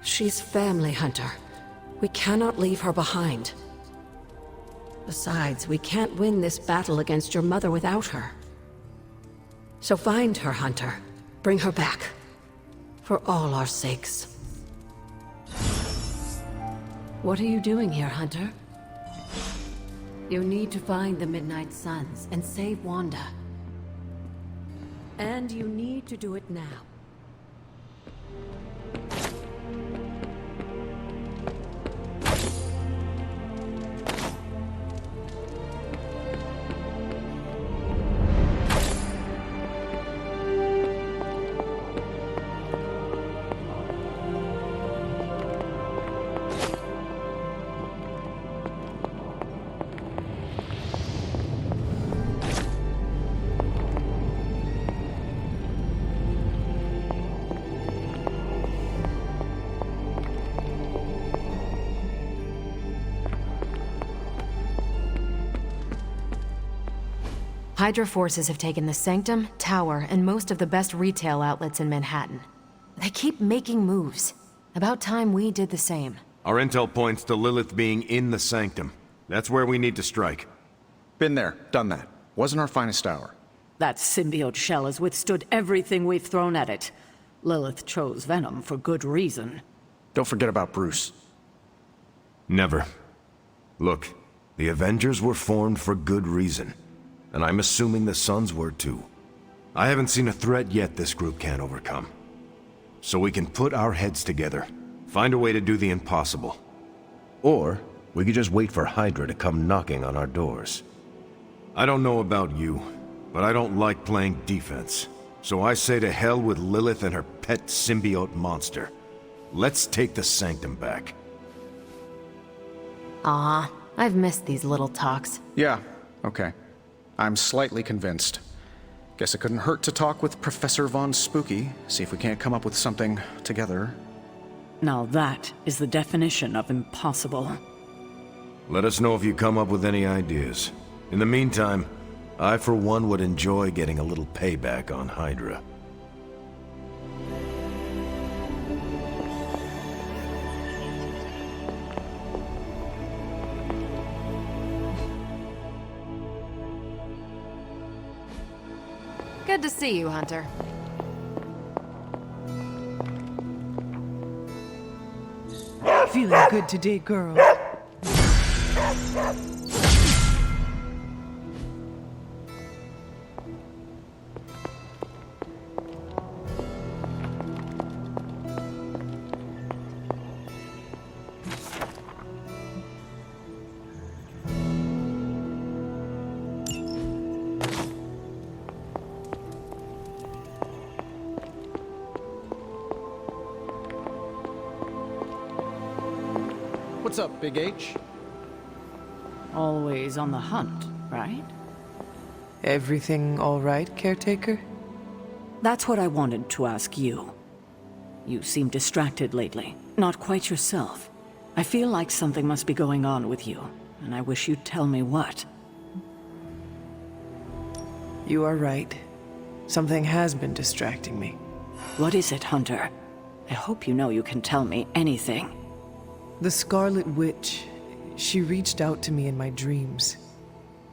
She's family, Hunter. We cannot leave her behind. Besides, we can't win this battle against your mother without her. So find her, Hunter. Bring her back. For all our sakes. What are you doing here, Hunter? You need to find the Midnight Suns and save Wanda. And you need to do it now. Hydra forces have taken the Sanctum, Tower, and most of the best retail outlets in Manhattan. They keep making moves. About time we did the same. Our intel points to Lilith being in the Sanctum. That's where we need to strike. Been there, done that. Wasn't our finest hour. That symbiote shell has withstood everything we've thrown at it. Lilith chose Venom for good reason. Don't forget about Bruce. Never. Look, the Avengers were formed for good reason. And I'm assuming the Suns were too. I haven't seen a threat yet this group can't overcome. So we can put our heads together, find a way to do the impossible. Or we could just wait for Hydra to come knocking on our doors. I don't know about you, but I don't like playing defense. So I say to hell with Lilith and her pet symbiote monster. Let's take the Sanctum back. Ah, I've missed these little talks. Yeah, okay. I'm slightly convinced. Guess it couldn't hurt to talk with Professor Von Spooky, see if we can't come up with something together. Now that is the definition of impossible. Let us know if you come up with any ideas. In the meantime, I for one would enjoy getting a little payback on Hydra. Good to see you, Hunter. Feeling good today, girl. What's up, Big H? Always on the hunt, right? Everything all right, caretaker? That's what I wanted to ask you. You seem distracted lately, not quite yourself. I feel like something must be going on with you, and I wish you'd tell me what. You are right. Something has been distracting me. What is it, Hunter? I hope you know you can tell me anything. The Scarlet Witch. She reached out to me in my dreams.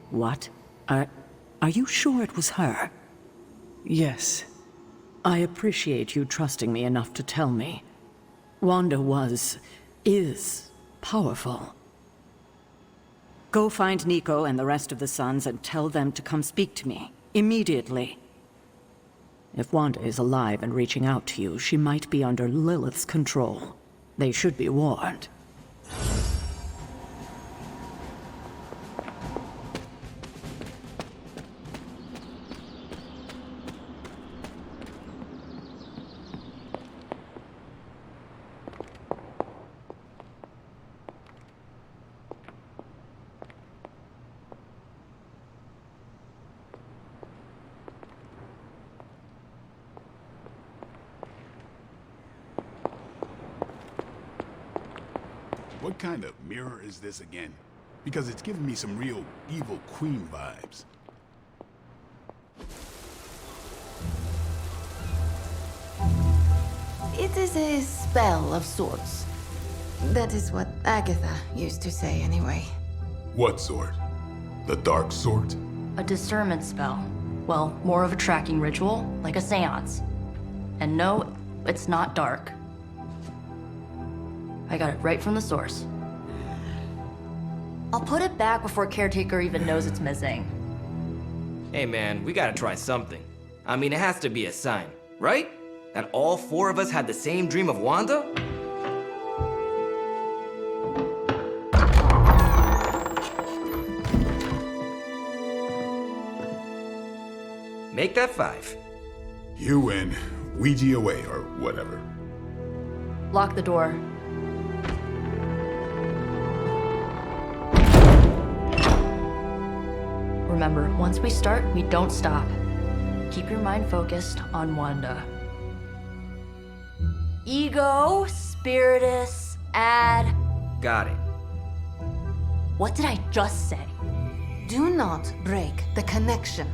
What? Are you sure it was her? Yes. I appreciate you trusting me enough to tell me. Wanda is powerful. Go find Nico and the rest of the Suns and tell them to come speak to me, immediately. If Wanda is alive and reaching out to you, she might be under Lilith's control. They should be warned. What kind of mirror is this again? Because it's giving me some real evil queen vibes. It is a spell of sorts. That is what Agatha used to say anyway. What sort? The dark sort? A discernment spell. Well, more of a tracking ritual, like a seance. And no, it's not dark. I got it right from the source. I'll put it back before Caretaker even knows it's missing. Hey man, we gotta try something. I mean, it has to be a sign, right? That all 4 of us had the same dream of Wanda? Make that 5. You win. Ouija away, or whatever. Lock the door. Remember, once we start, we don't stop. Keep your mind focused on Wanda. Ego, Spiritus, add... Got it. What did I just say? Do not break the connection.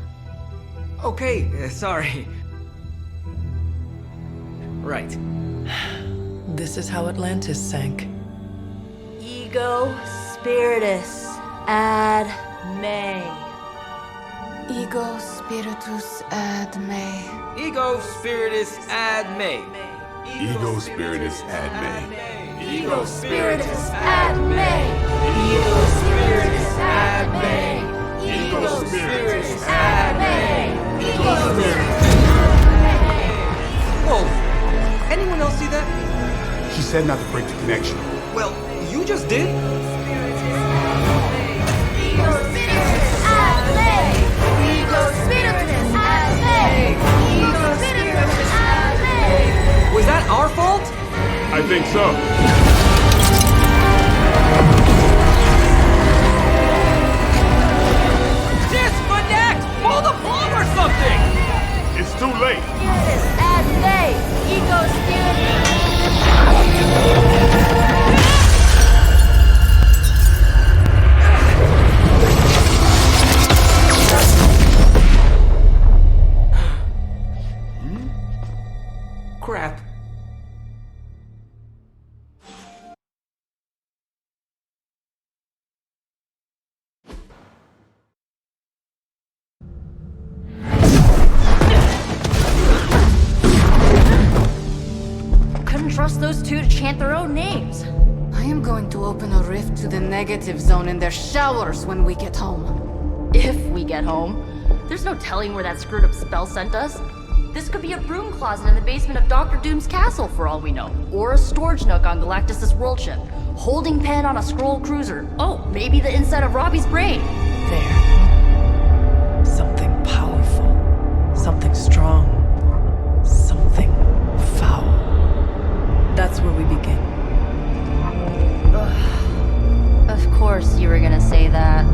Okay, sorry. Right. This is how Atlantis sank. Ego, Spiritus, add May. Ego spiritus ad me. Ego Spiritus ad me. Ego Spiritus ad me. Ego Spiritus ad me. Ego Spiritus ad me. Ego Spiritus ad me. Ego Spiritus. Whoa! Anyone else see that? She said not to break the connection. Well, you just did. Ego Spiritus ad me. Ego Spiritus ad me. Ego Spiritus ad me. Was that our fault? I think so. Disconnect! Pull the plug or something! It's too late. Spiritus ad me. Ego Spiritus. Crap. Couldn't trust those two to chant their own names. I am going to open a rift to the negative zone in their showers when we get home. If we get home. There's no telling where that screwed up spell sent us. This could be a broom closet in the basement of Dr. Doom's castle for all we know. Or a storage nook on Galactus' world ship. Holding pen on a scroll cruiser. Oh, maybe the inside of Robbie's brain. There. Something powerful. Something strong. Something foul. That's where we begin. Ugh. Of course you were gonna say that.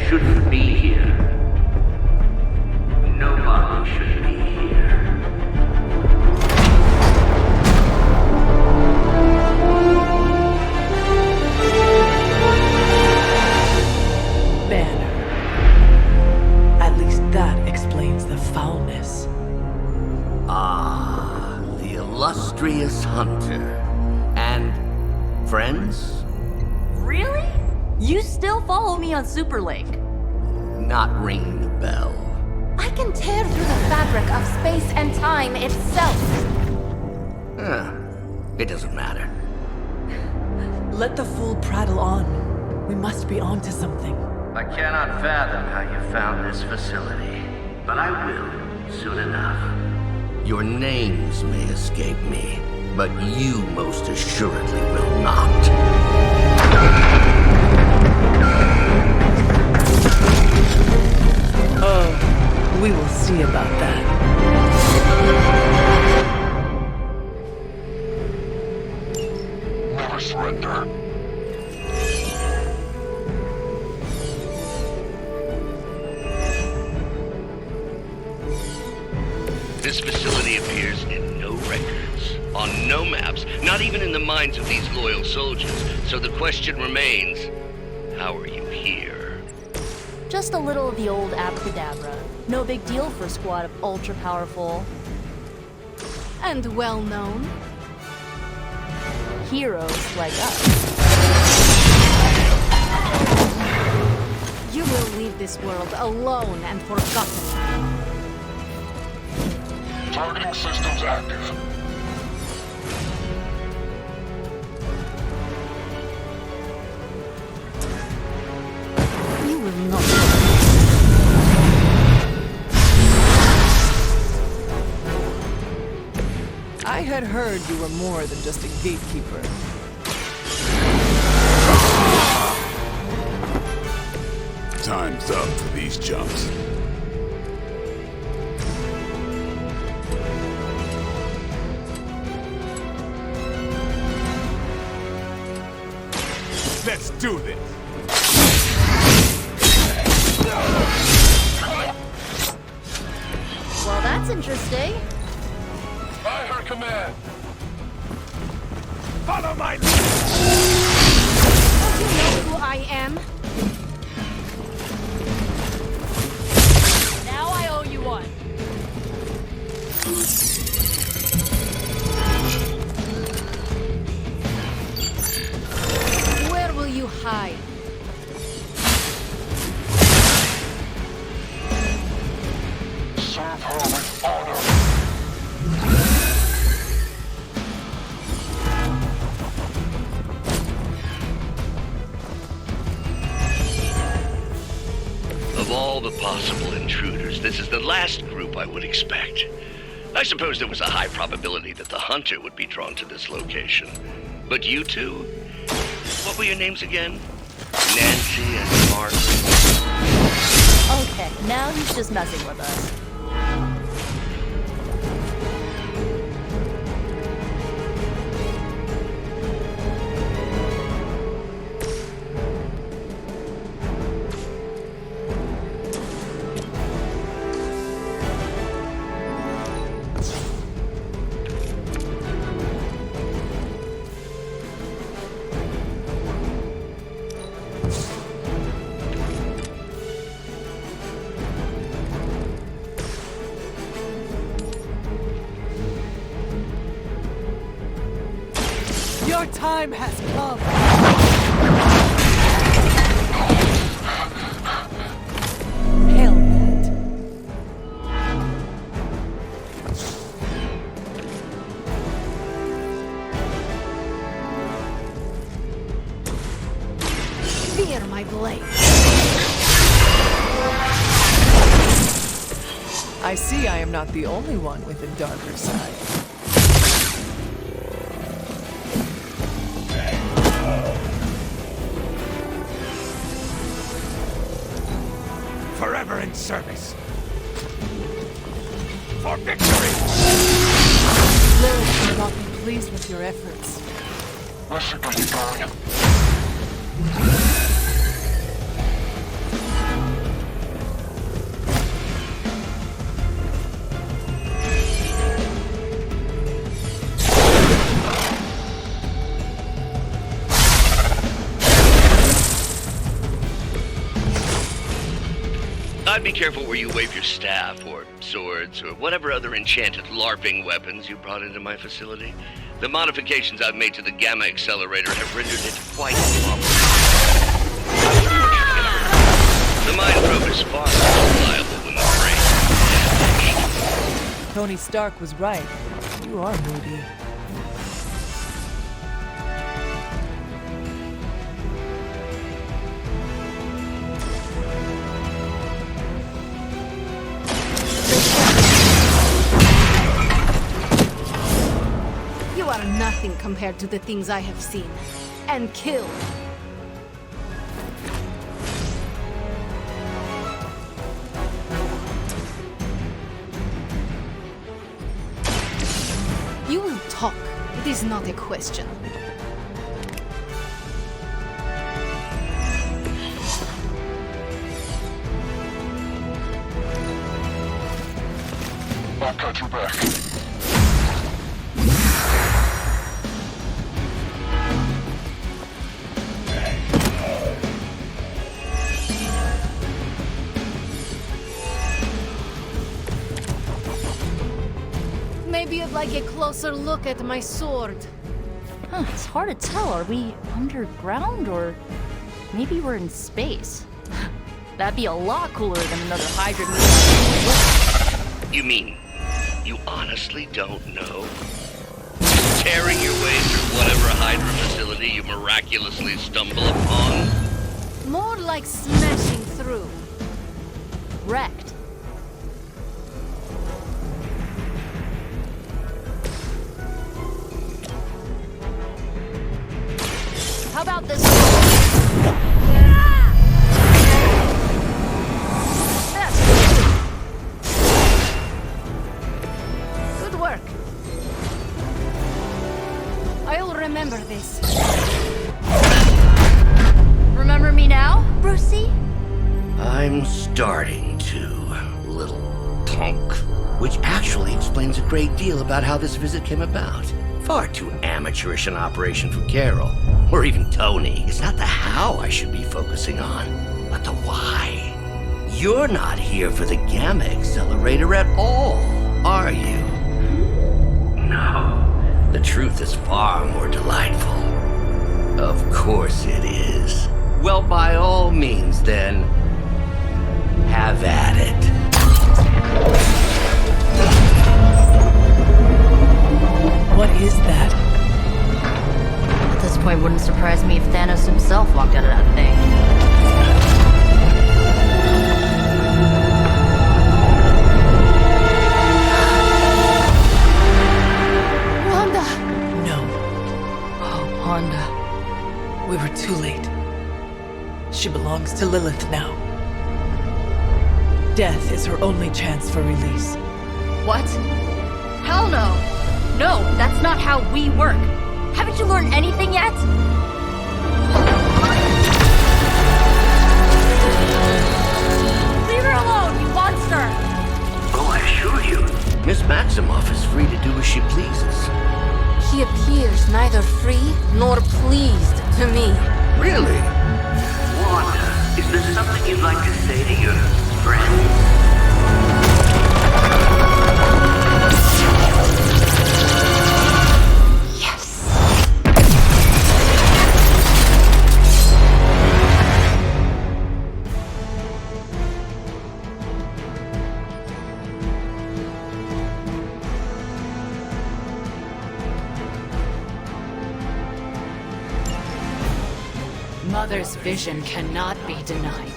Shouldn't be here. Nobody should be here. Banner. At least that explains the foulness. Ah, the illustrious hunter. And friends? Really? You still follow me on Superlink? Not ringing the bell. I can tear through the fabric of space and time itself. It doesn't matter. Let the fool prattle on. We must be onto something. I cannot fathom how you found this facility, but I will soon enough. Your names may escape me, but you most assuredly will not. We will see about that. Never surrender. This facility appears in no records, on no maps, not even in the minds of these loyal soldiers. So the question remains, how are you here? Just a little of the old abracadabra. No big deal for a squad of ultra-powerful... and well-known heroes like us. You will leave this world alone and forgotten. Targeting systems active. You will not. I had heard you were more than just a gatekeeper. Time's up for these chumps. Let's do this. Well, that's interesting. By her command. Follow my lead. Don't you know who I am? Now I owe you one. Where will you hide? Serve her with honor. Of all the possible intruders, this is the last group I would expect. I suppose there was a high probability that the hunter would be drawn to this location. But you two? What were your names again? Nancy and Margaret? Okay, now he's just messing with us. Your time has come. Hail that. Fear my blade. I see I am not the only one with a darker side. Forever in service. For victory! Lilith will not be pleased with your efforts. Mercifully burn. I'd be careful where you wave your staff, or swords, or whatever other enchanted LARPing weapons you brought into my facility. The modifications I've made to the Gamma Accelerator have rendered it quite impossible. The Mind Probe is far more reliable when the brain. Tony Stark was right. You are moody. You are nothing compared to the things I have seen and killed. You will talk. It is not a question. I've got your back. Maybe you'd like a closer look at my sword. Huh, it's hard to tell. Are we underground or maybe we're in space? That'd be a lot cooler than another Hydra meeting. You mean, you honestly don't know? Tearing your way through whatever Hydra facility you miraculously stumble upon? More like smashing through. Wrecked. How about this? Good work. I'll remember this. Remember me now, Brucey? I'm starting to, little punk. Which actually explains a great deal about how this visit came about. Far too amateurish an operation for Carol, or even Tony. It's not the how I should be focusing on, but the why. You're not here for the Gamma Accelerator at all, are you? No. The truth is far more delightful. Of course it is. Well, by all means, then, have at it. What is that? At this point, wouldn't surprise me if Thanos himself walked out of that thing. Wanda! No. Oh, Wanda. We were too late. She belongs to Lilith now. Death is her only chance for release. What? Hell no! No, that's not how we work. Haven't you learned anything yet? Leave her alone, you monster! Oh, I assure you, Miss Maximoff is free to do as she pleases. He appears neither free nor pleased to me. Really? Wanda, is there something you'd like to say to your friends? Mother's vision cannot be denied.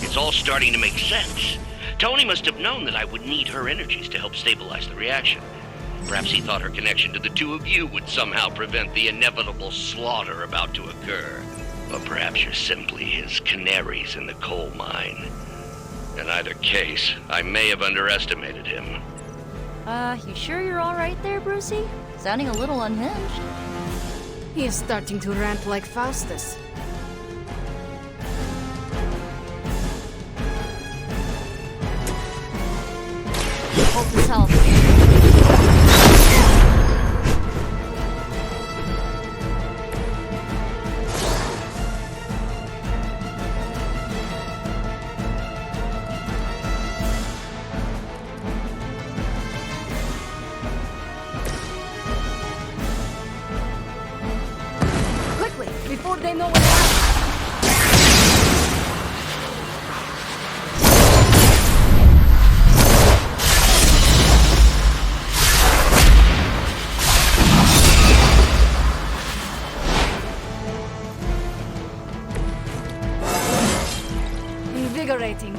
It's all starting to make sense. Tony must have known that I would need her energies to help stabilize the reaction. Perhaps he thought her connection to the two of you would somehow prevent the inevitable slaughter about to occur. Or perhaps you're simply his canaries in the coal mine. In either case, I may have underestimated him. You sure you're alright there, Brucey? Sounding a little unhinged. He is starting to rant like Faustus. Hold his health. Before they know what happened. Invigorating.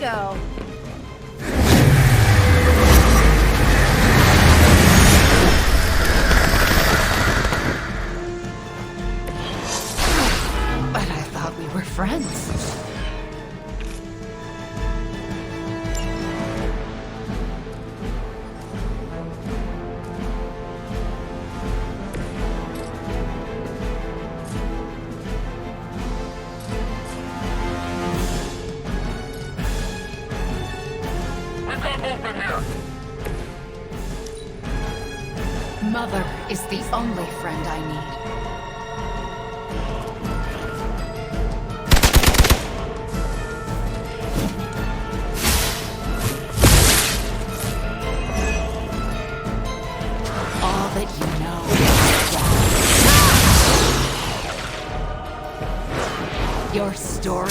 Go. But I thought we were friends. Mother is the only friend I need. Your story?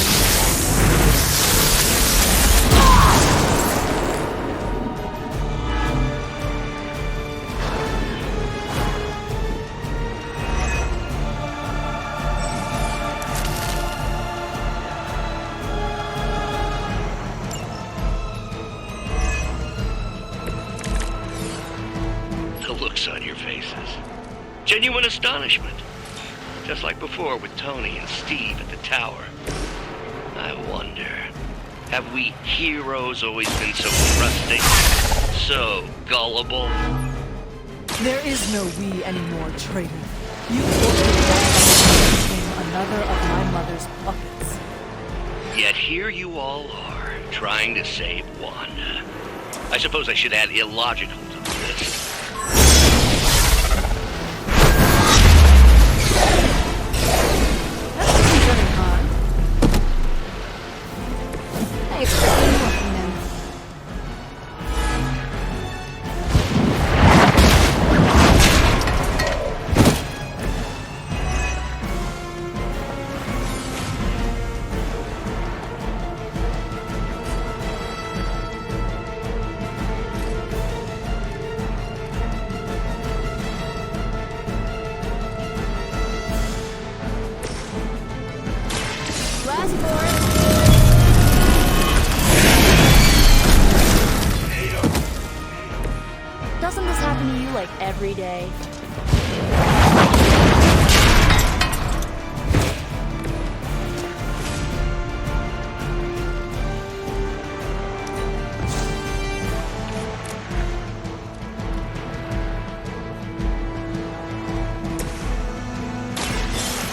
The looks on your faces. Genuine astonishment. Just like before with Tony and Steve at the tower. I wonder, have we heroes always been so trusting? So gullible? There is no we anymore, traitor. You became another of my mother's puppets. Yet here you all are, trying to save Wanda. I suppose I should add illogical to the list. I expected more from them. Last board. Doesn't this happen to you like every day?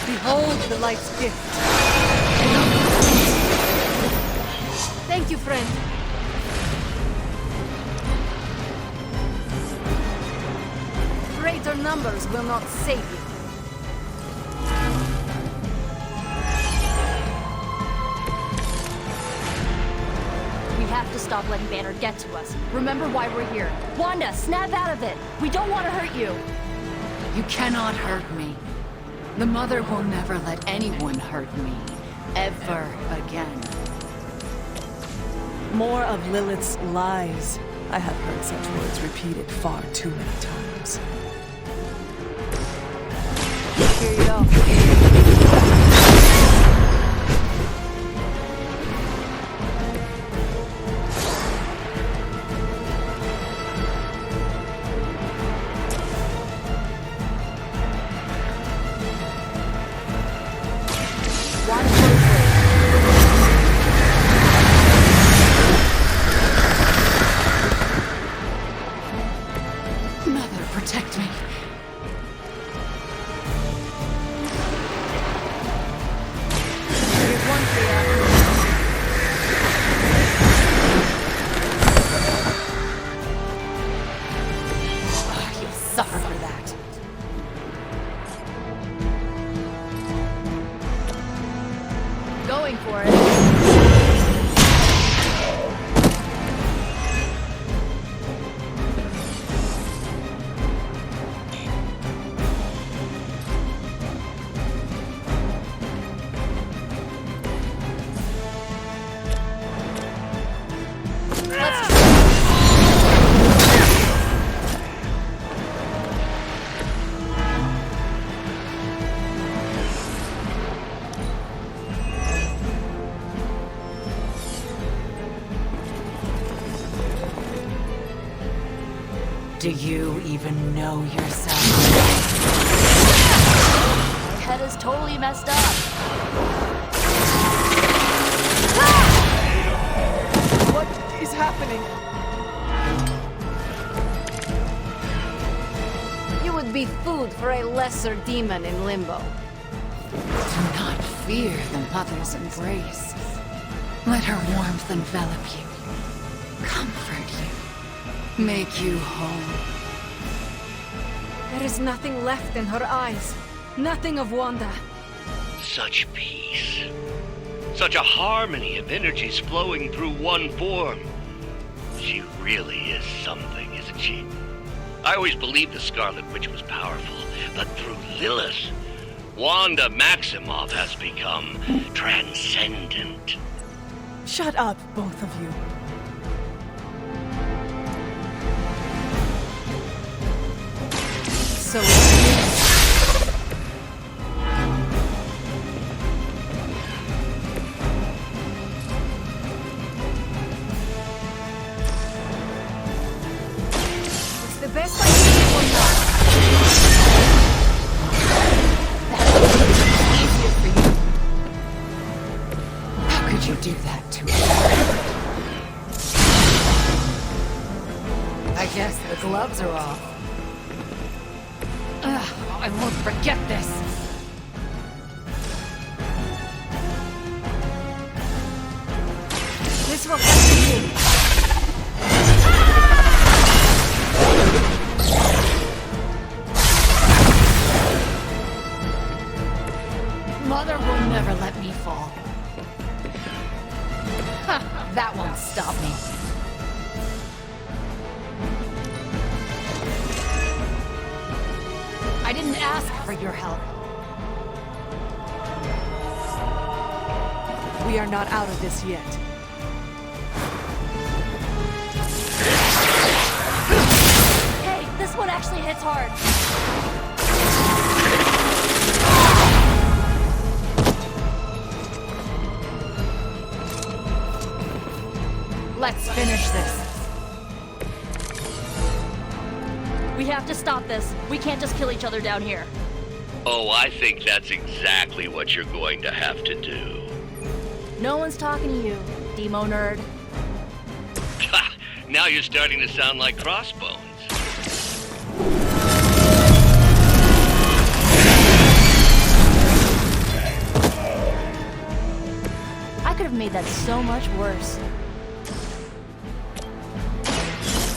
Behold the light's gift. Thank you, friend. Greater numbers will not save you. We have to stop letting Banner get to us. Remember why we're here. Wanda, snap out of it! We don't want to hurt you! You cannot hurt me. The Mother will never let anyone hurt me. Ever again. More of Lilith's lies. I have heard such words repeated far too many times. Here you go. Mother, protect me. Here's one for you. Oh, you'll suffer for that. Going for it. Let's try. Do you even know yourself? My head is totally messed up. What is happening? You would be food for a lesser demon in Limbo. Do not fear the Mother's embrace. Let her warmth envelop you, comfort you, make you whole. There is nothing left in her eyes. Nothing of Wanda. Such peace. Such a harmony of energies flowing through one form. She really is something, isn't she? I always believed the Scarlet Witch was powerful, but through Lilith, Wanda Maximoff has become transcendent. Shut up, both of you. So It's the best idea for now. that's easier for you. How could you do that to her? I guess the gloves are off. Ugh, I won't forget this. This will have to be. Mother will never let me fall. Ha, that won't stop me. I didn't ask for your help. We are not out of this yet. Hey, this one actually hits hard. Let's finish this. We have to stop this. We can't just kill each other down here. Oh, I think that's exactly what you're going to have to do. No one's talking to you, Demo nerd. Now you're starting to sound like Crossbones. I could have made that so much worse.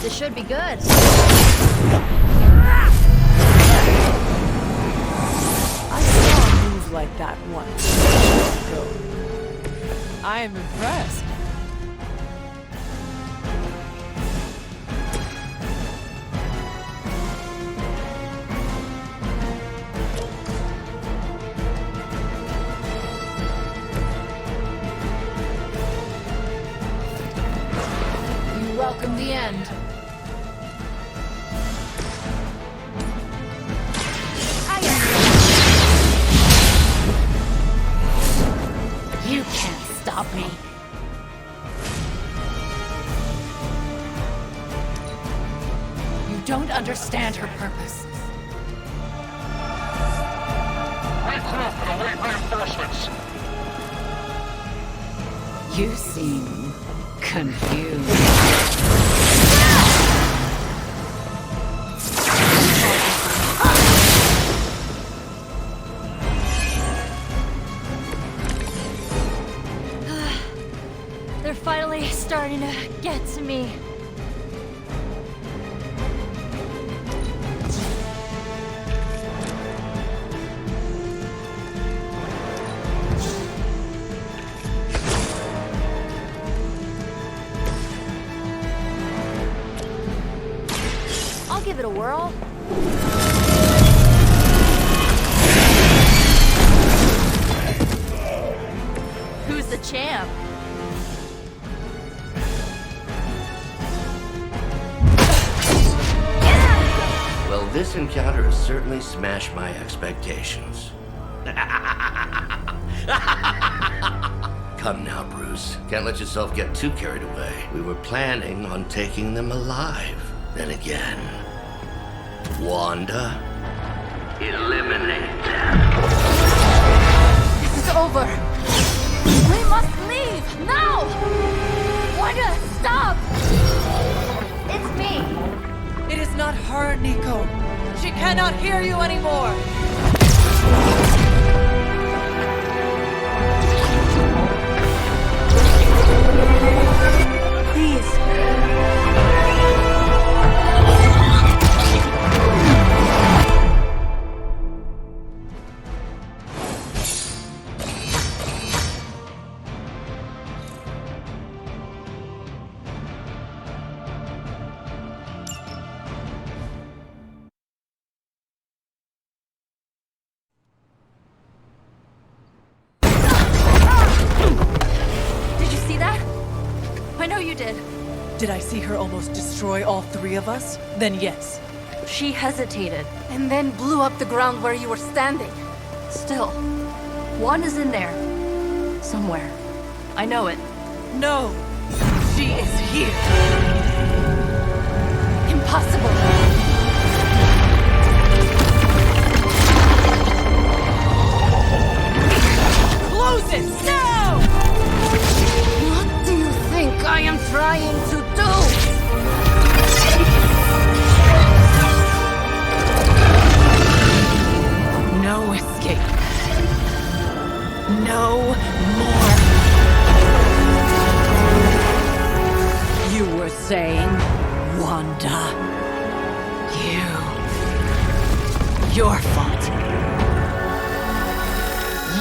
This should be good. I saw a move like that once. I am impressed. You welcome the end. You can't stop me. You don't understand her purpose. You seem confused. They're finally starting to get to me. I'll give it a whirl. Who's the champ? Well, this encounter has certainly smashed my expectations. Come now, Bruce. Can't let yourself get too carried away. We were planning on taking them alive. Then again, Wanda, eliminate them. This is over. We must leave now. Wanda, stop! It's me. It is not her, Nico. She cannot hear you anymore. Please. Did I see her almost destroy all three of us? Then yes. She hesitated. And then blew up the ground where you were standing. Still, Wanda's in there. Somewhere. I know it. No! She is here! Impossible! Close it! Now! What do you think I am trying to do? No escape. No more. You were saying, Wanda. Your fault.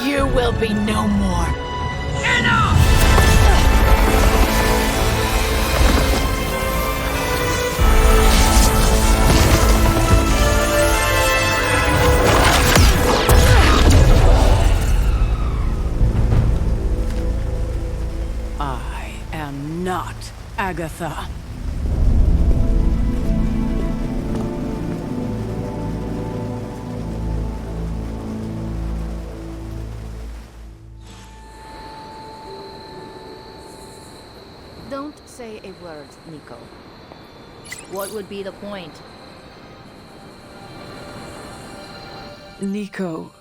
You will be no more. Enough! I am not Agatha. Don't say a word, Nico. What would be the point? Nico,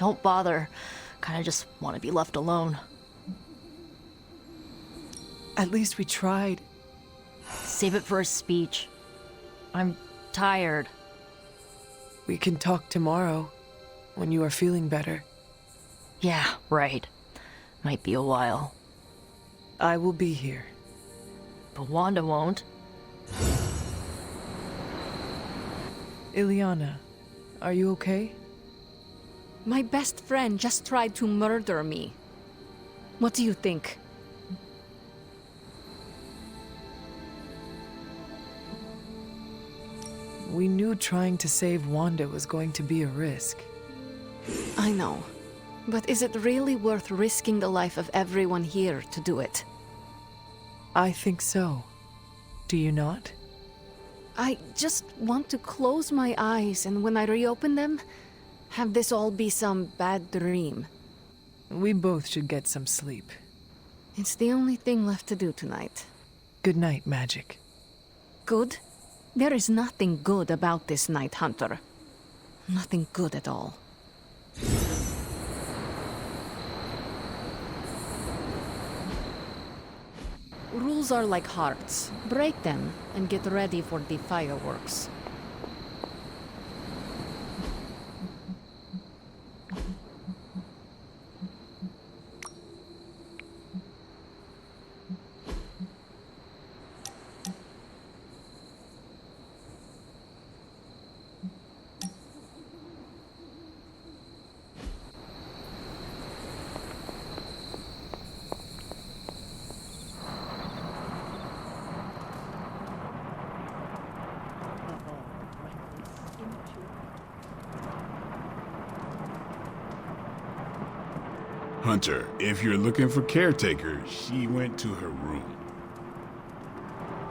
Don't bother. Kinda just want to be left alone. At least we tried. Save it for a speech. I'm tired. We can talk tomorrow, when you are feeling better. Yeah, right. Might be a while. I will be here. But Wanda won't. Illyana, are you okay? My best friend just tried to murder me. What do you think? We knew trying to save Wanda was going to be a risk. I know. But is it really worth risking the life of everyone here to do it? I think so. Do you not? I just want to close my eyes and when I reopen them, have this all be some bad dream. We both should get some sleep. It's the only thing left to do tonight. Good night, Magic. Good? There is nothing good about this night, Hunter. Nothing good at all. Rules are like hearts. Break them and get ready for the fireworks. Hunter, if you're looking for caretaker, she went to her room.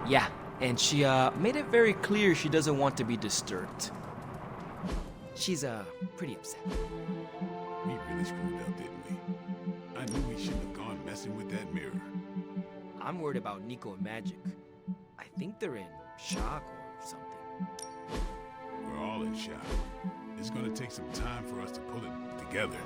Yeah, and she made it very clear she doesn't want to be disturbed. She's pretty upset. We really screwed up, didn't we? I knew we shouldn't have gone messing with that mirror. I'm worried about Nico and Magic. I think they're in shock or something. We're all in shock. It's gonna take some time for us to pull it together.